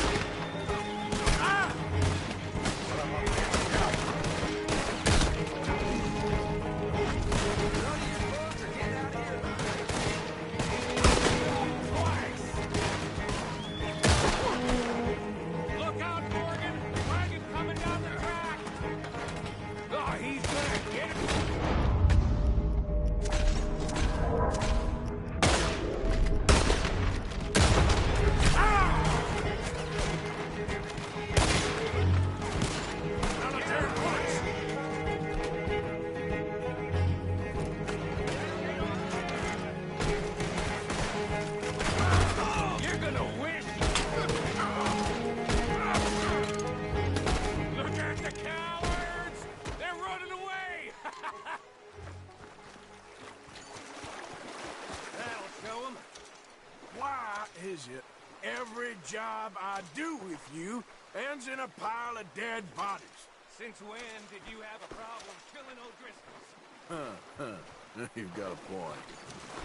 Ah! Look out, Morgan! Wagon coming down the track! Oh, he's gonna get it! You're gonna wish! Look at the cowards! They're running away! That'll show them. Why is it every job I do with you ends in a pile of dead bodies? Since when did you have a problem killing O'Driscolls? You've got a point.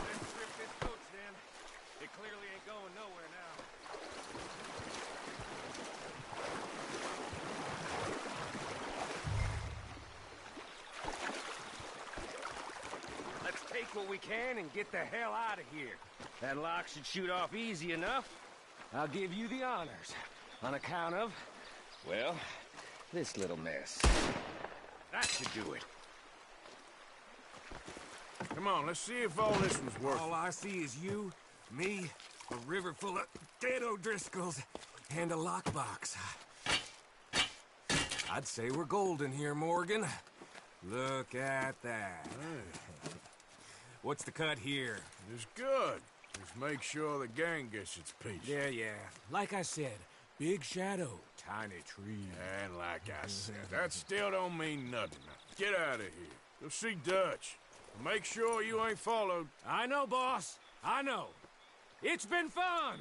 Let's strip this coach then. It clearly ain't going nowhere now. Let's take what we can and get the hell out of here. That lock should shoot off easy enough. I'll give you the honors. On account of, well, this little mess. That should do it. Come on, let's see if all this was worth All I see is you, me, a river full of dead O'Driscolls, and a lockbox. I'd say we're golden here, Morgan. Look at that. What's the cut here? It's good. Just make sure the gang gets its piece. Yeah. Like I said, big shadow, tiny tree. And like I said, that still don't mean nothing. Get out of here. Go see Dutch. Make sure you ain't followed. I know, boss. I know. It's been fun.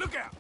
Look out!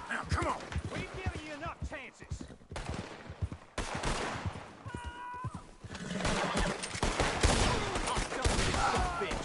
Now, come on! We've given you enough chances. I'll show you, you son of a bitch.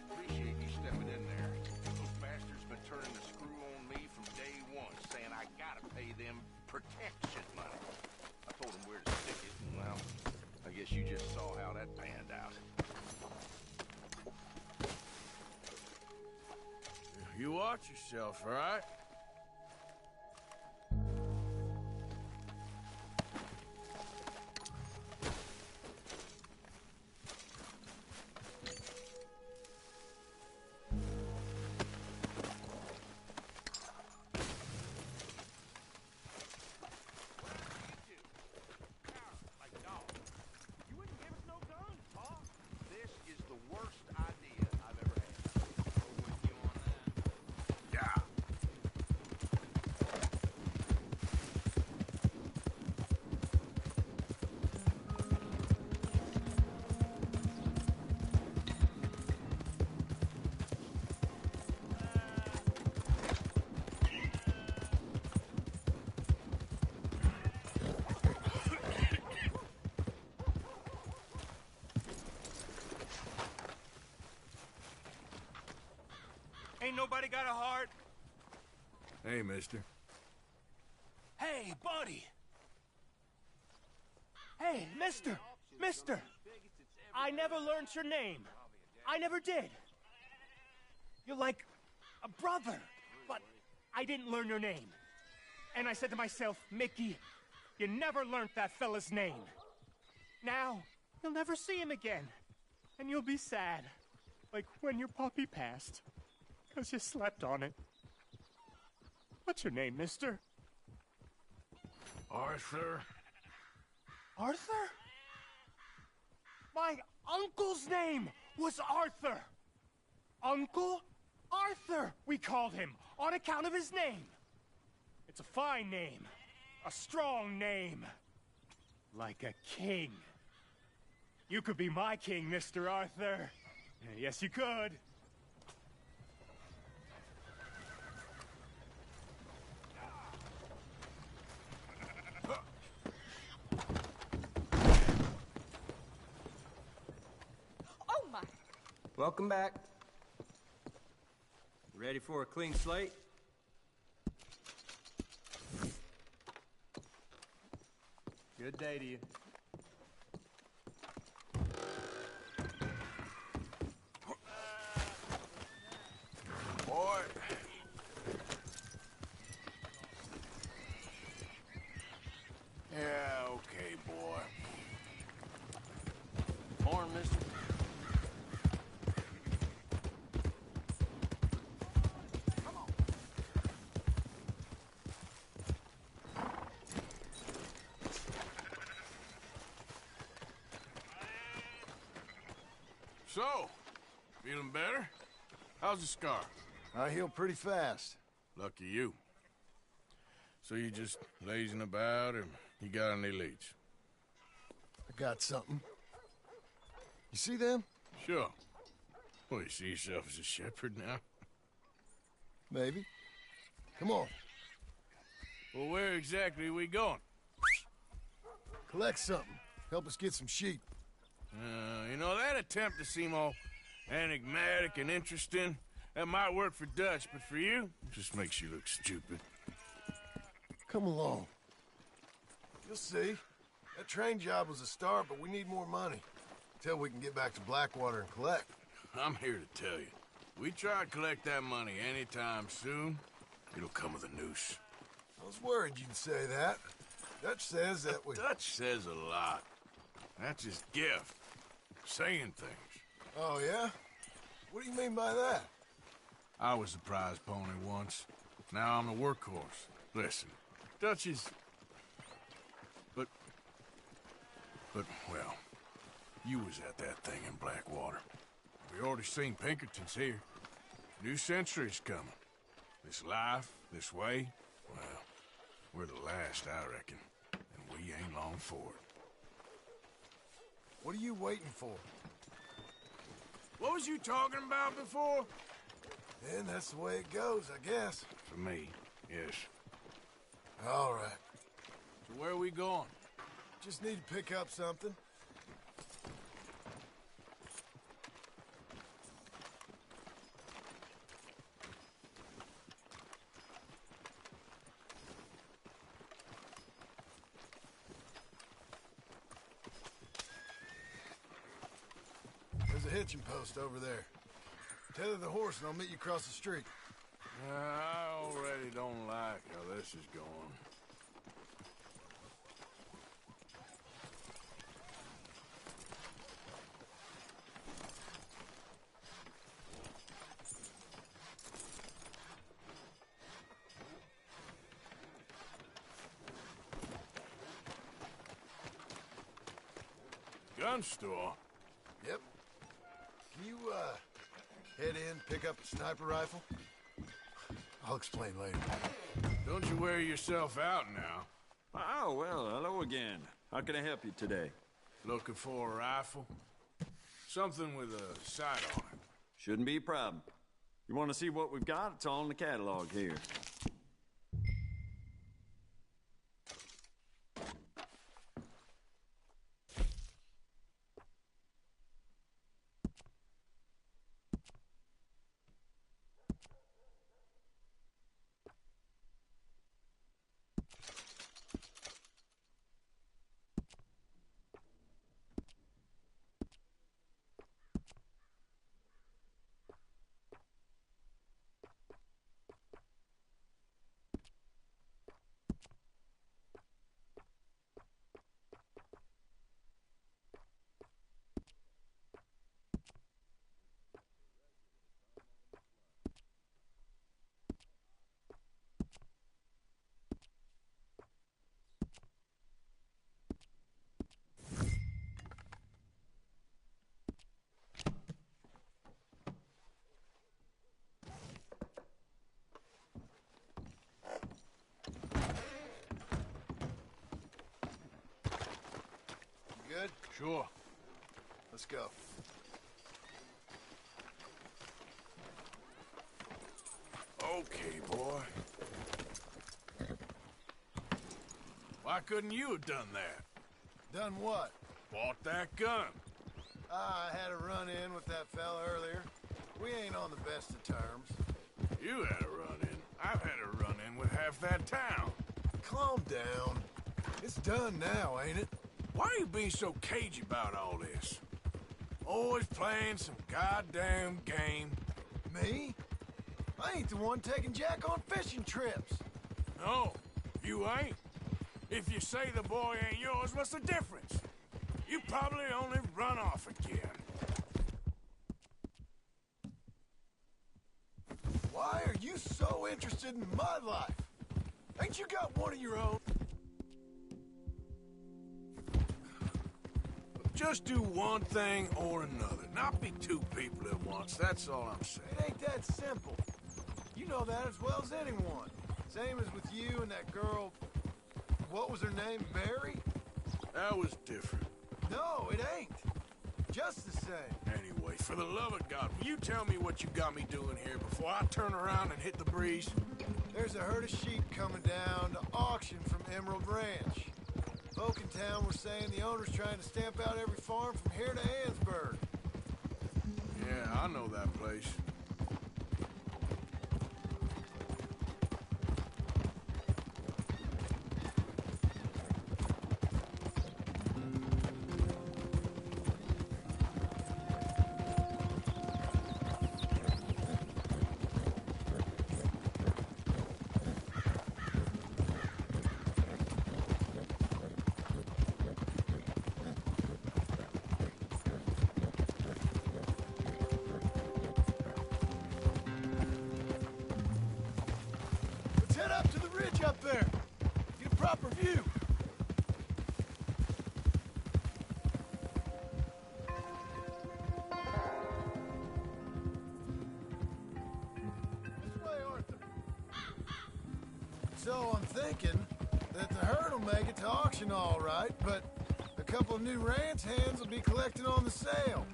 Appreciate you stepping in there. Those bastards been turning the screw on me from day one, saying I gotta pay them protection money. I told them where to stick it, and well, I guess you just saw how that panned out. You watch yourself, all right? This is the worst idea I've ever had. Yeah. Ain't nobody got a heart? Hey, mister. Hey, buddy! Hey, mister! Mister! I never learned your name. I never did. You're like a brother, but I didn't learn your name. And I said to myself, Mickey, you never learned that fella's name. Now, you'll never see him again. And you'll be sad. Like when your puppy passed. 'Cause you slept on it. What's your name, mister? Arthur. Arthur? My uncle's name was Arthur. Uncle Arthur, we called him, on account of his name. It's a fine name. A strong name. Like a king. You could be my king, Mr. Arthur. Yes, you could. Oh my! Welcome back. Ready for a clean slate? Good day to you. Boy. Yeah, okay, boy. Morning, mister. So, feeling better? How's the scar? I heal pretty fast. Lucky you. So you just lazing about, or you got any leads? I got something. You see them? Sure. Well, you see yourself as a shepherd now? Maybe. Come on. Well, where exactly are we going? Collect something. Help us get some sheep. You know, that attempt to seem all enigmatic and interesting, That might work for Dutch, but for you, it just makes you look stupid. Come along. You'll see. That train job was a start, but we need more money. Till we can get back to Blackwater and collect. I'm here to tell you. We try to collect that money anytime soon, it'll come with a noose. I was worried you'd say that. Dutch says that we... Dutch says a lot. That's his gift. Saying things. Oh, yeah? What do you mean by that? I was the prize pony once. Now I'm the workhorse. Listen, Dutch is... But, well, you was at that thing in Blackwater. We already seen Pinkertons here. New century's coming. This life, this way, well, we're the last, I reckon. And we ain't long for it. What are you waiting for? What was you talking about before? And that's the way it goes, I guess. For me, yes. All right. So where are we going? Just need to pick up something. There's a hitching post over there. Tether the horse and I'll meet you across the street. I already don't like how this is going. Gun store? Yep. Can you, head in, pick up a sniper rifle? I'll explain later. Don't you wear yourself out now. Oh, well, hello again. How can I help you today? Looking for a rifle? Something with a sight on it. Shouldn't be a problem. You want to see what we've got? It's all in the catalog here. Good? Sure. Let's go. Okay, boy. Why couldn't you have done that? Done what? Bought that gun. I had a run-in with that fella earlier. We ain't on the best of terms. You had a run-in. I've had a run-in with half that town. Calm down. It's done now, ain't it? Why are you being so cagey about all this? Always playing some goddamn game. Me? I ain't the one taking Jack on fishing trips. No, you ain't. If you say the boy ain't yours, what's the difference? You probably only run off again. Why are you so interested in my life? Ain't you got one of your own? Just do one thing or another. Not be two people at once. That's all I'm saying. It ain't that simple. You know that as well as anyone. Same as with you and that girl... What was her name? Mary? That was different. No, it ain't. Just the same. Anyway, for the love of God, will you tell me what you got me doing here before I turn around and hit the breeze? There's a herd of sheep coming down to auction from Emerald Ranch. Folk in town were saying the owner's trying to stamp out every farm from here to Annsburg. Yeah, I know that place. up there. Get a proper view. This way, Arthur. So I'm thinking that the herd will make it to auction all right, but a couple of new ranch hands will be collecting on the sale.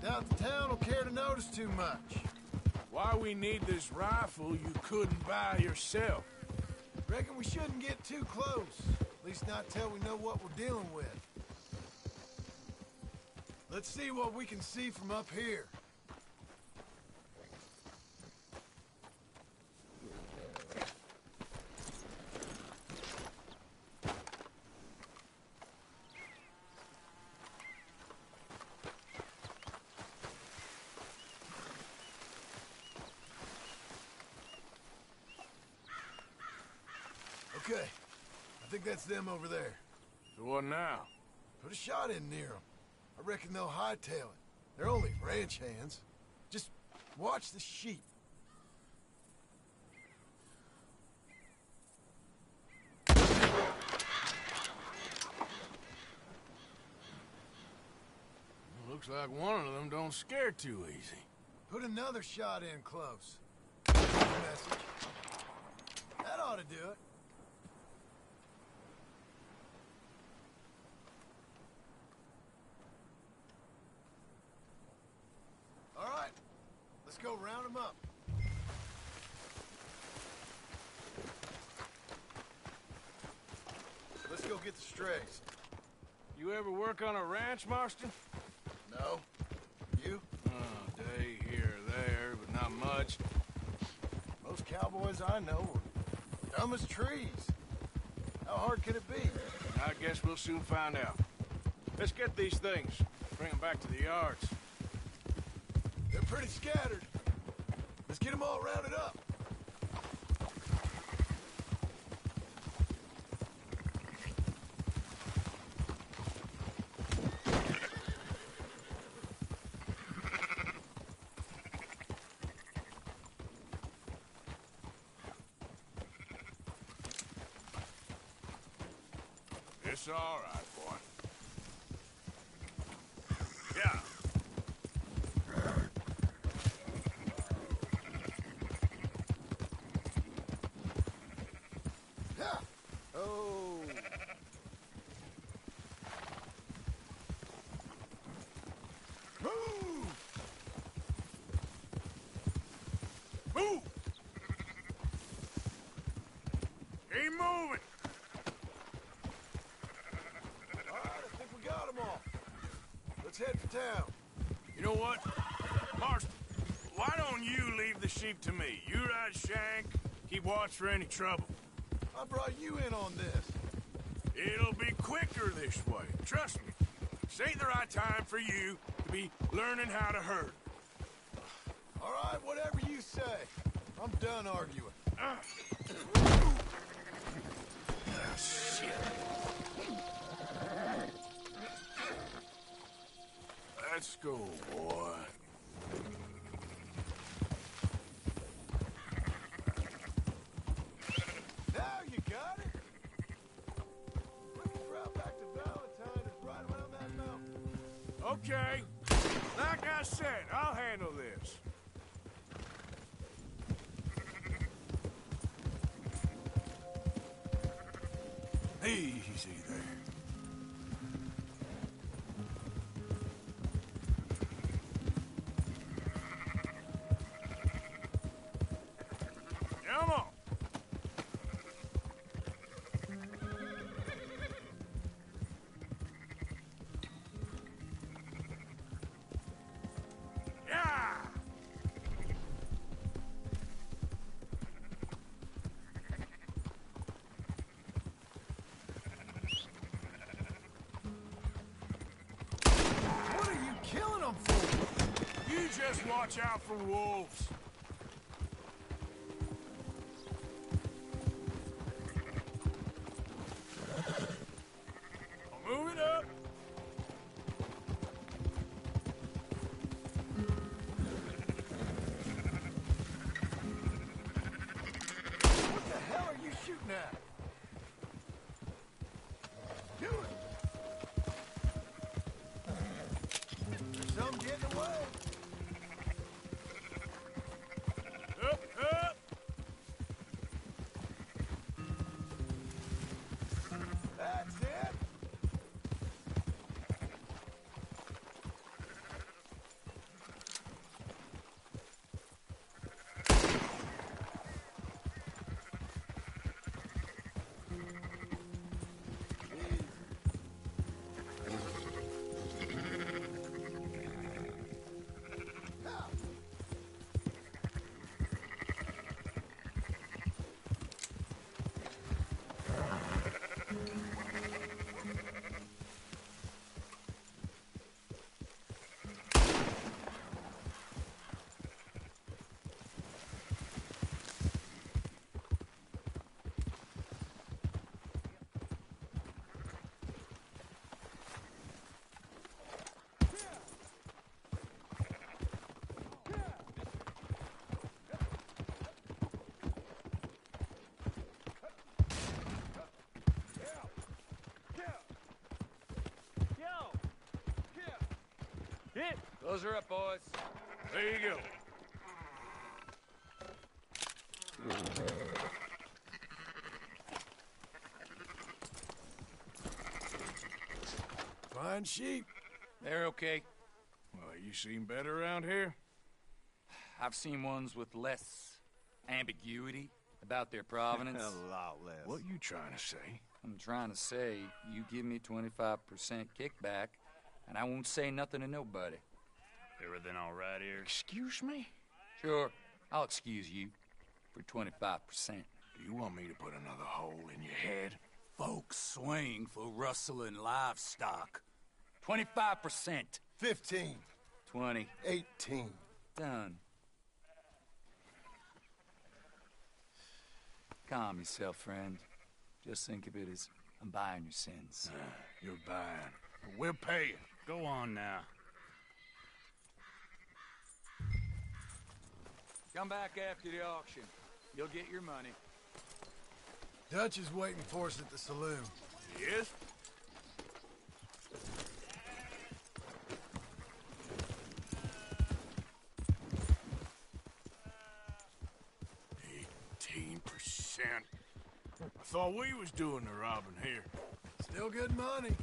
Doubt the town will care to notice too much. Why we need this rifle you couldn't buy yourself? Reckon we shouldn't get too close. At least not till we know what we're dealing with. Let's see what we can see from up here. Okay, I think that's them over there. So what now? Put a shot in near them. I reckon they'll hightail it. They're only ranch hands. Just watch the sheep. Looks like one of them don't scare too easy. Put another shot in close. Message. That ought to do it. All right, let's go round them up. Let's go get the strays. You ever work on a ranch, Marston? No. You? Oh, day here or there, but not much. Most cowboys I know are dumb as trees. How hard could it be? I guess we'll soon find out. Let's get these things. Bring them back to the yards. They're pretty scattered. Let's get them all rounded up. It's all right, boy. Yeah. Yeah. Oh. Move! Move! Keep moving! Got them all. Let's head for town. You know what? Marston, why don't you leave the sheep to me? You ride Shank, keep watch for any trouble. I brought you in on this. It'll be quicker this way. Trust me. This ain't the right time for you to be learning how to herd. All right, whatever you say. I'm done arguing. Shit. Let's go, boy. Now you got it. Looking for out back to Valentine is right around that mountain. Okay. Like I said, I'll handle this. Easy there. Come on. Yeah. What are you killing them for? You just watch out for wolves. Move it up. What the hell are Close her up, boys. There you go. Fine sheep. They're okay. Well, you seen better around here? I've seen ones with less ambiguity about their provenance. A lot less. What you trying to say? I'm trying to say, you give me 25% kickback, and I won't say nothing to nobody. Everything all right here? Excuse me? Sure, I'll excuse you for 25%. Do you want me to put another hole in your head? Folks swing for rustling livestock. 25%. 15. 20. 18. Done. Calm yourself, friend. Just think of it as I'm buying your sins. You're buying. We'll pay you. Go on now. Come back after the auction. You'll get your money. Dutch is waiting for us at the saloon. Yes? I thought we was doing the robbing here. Still good money.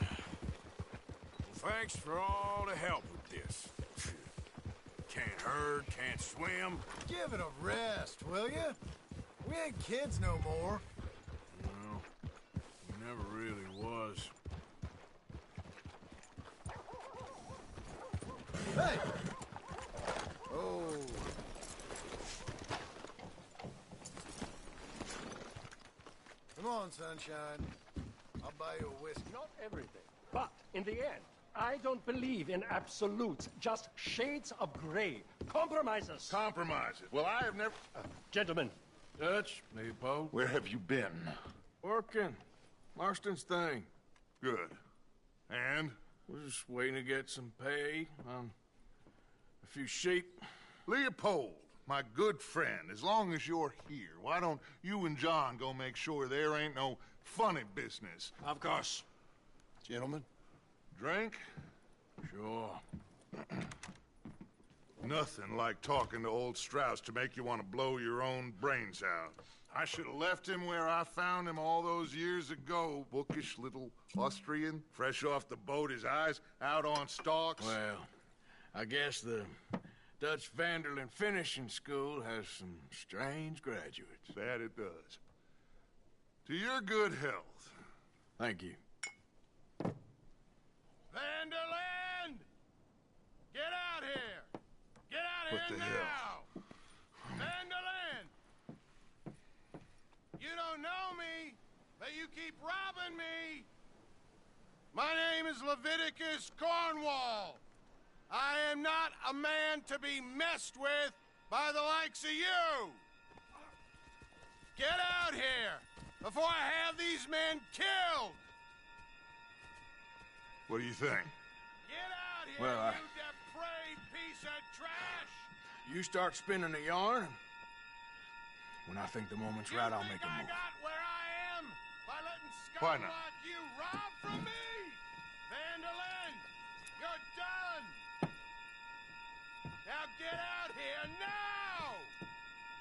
Well, thanks for all the help with this. Can't herd, can't swim. Give it a rest, will ya? We ain't kids no more. No, never really was. Hey! Oh. Come on, sunshine. I'll buy you a whiskey. Not everything. But in the end, I don't believe in absolutes, just shades of gray. Compromises. Compromises. Well, I have never... Gentlemen. Dutch, Leopold. Where have you been? Working. Marston's thing. Good. And? We're just waiting to get some pay on a few sheep. Leopold, my good friend, as long as you're here, why don't you and John go make sure there ain't no funny business? Of course. Gentlemen, drink? Sure. Nothing like talking to old Strauss to make you want to blow your own brains out. I should have left him where I found him all those years ago. Bookish little Austrian, fresh off the boat, his eyes out on stalks. Well, I guess the Dutch Vanderlyn Finishing School has some strange graduates. That it does. To your good health. Thank you. Vanderland! Get out here! Get out What here the now! hell? Vanderland! You don't know me, but you keep robbing me! My name is Leviticus Cornwall. I am not a man to be messed with by the likes of you! Get out here before I have these men killed! What do you think? Get out here, Well, you depraved piece of trash! You start spinning the yarn. When I think the moment's right, I'll make a I move. got where I am by letting Why scum not? like you rob from me! Vanderlyn, you're done! Now get out here now!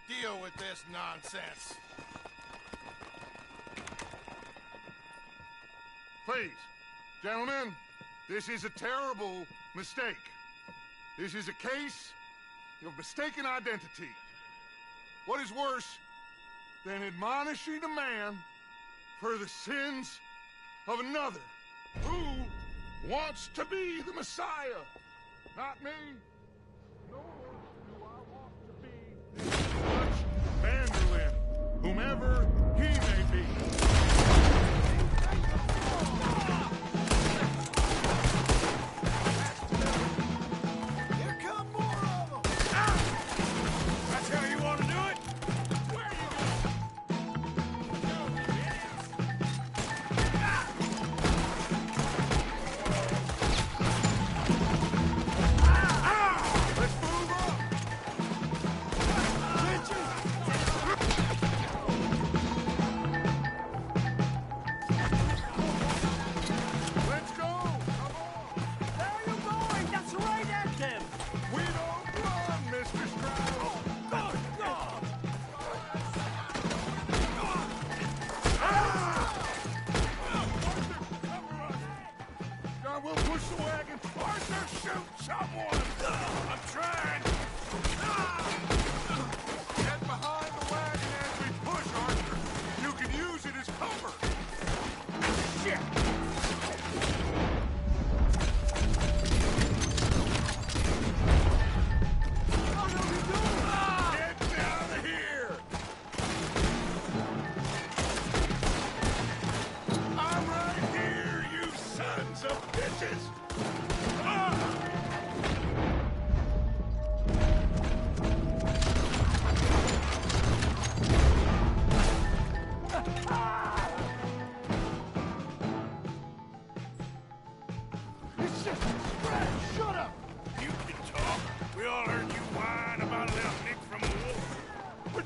Deal with this nonsense. Please, gentlemen, this is a terrible mistake. This is a case of mistaken identity. What is worse than admonishing a man for the sins of another who wants to be the Messiah? Not me. Nor do I want to be Dutch Vanderlyn, whomever he may be. Here come more of them! That's how you want to do it? Where are you going?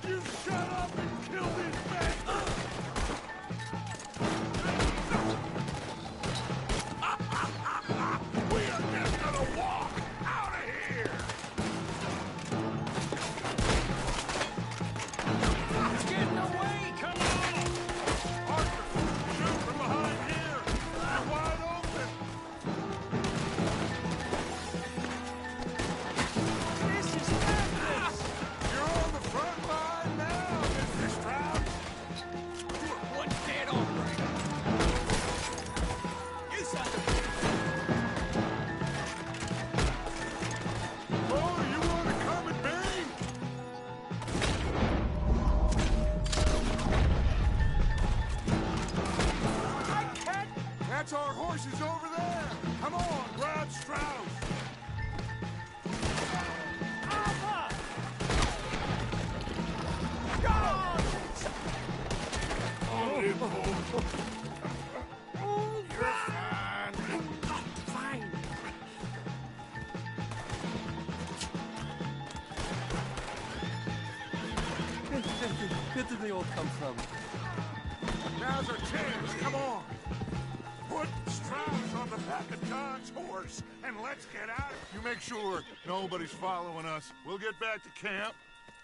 Would you shut up and kill this man? We are just gonna walk out of here! It's getting away! Come on! Arthur, shoot from behind here! You're wide open! This is madness! You're on the front line now, Mr. Stroud! You are one dead hombre! You son of a... Oh, you want to come at me? I can't... That's our horses over there! Come on, grab Strauss! Alpha! God! Oh, you're fine. Fine. Where did they all come from? Now's our chance, come on! Put Strauss on the back of Don's horse, and let's get out. You make sure nobody's following us. We'll get back to camp.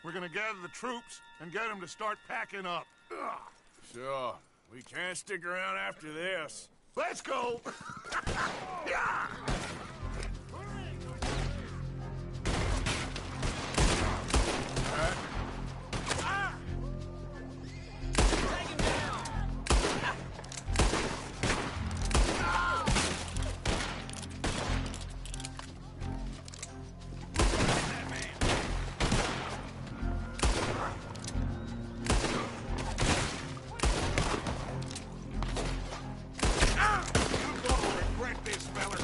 We're gonna gather the troops and get them to start packing up. Ugh. Sure. We can't stick around after this. Let's go! Yeah! Take him down! You're gonna regret this, feller.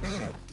Alright.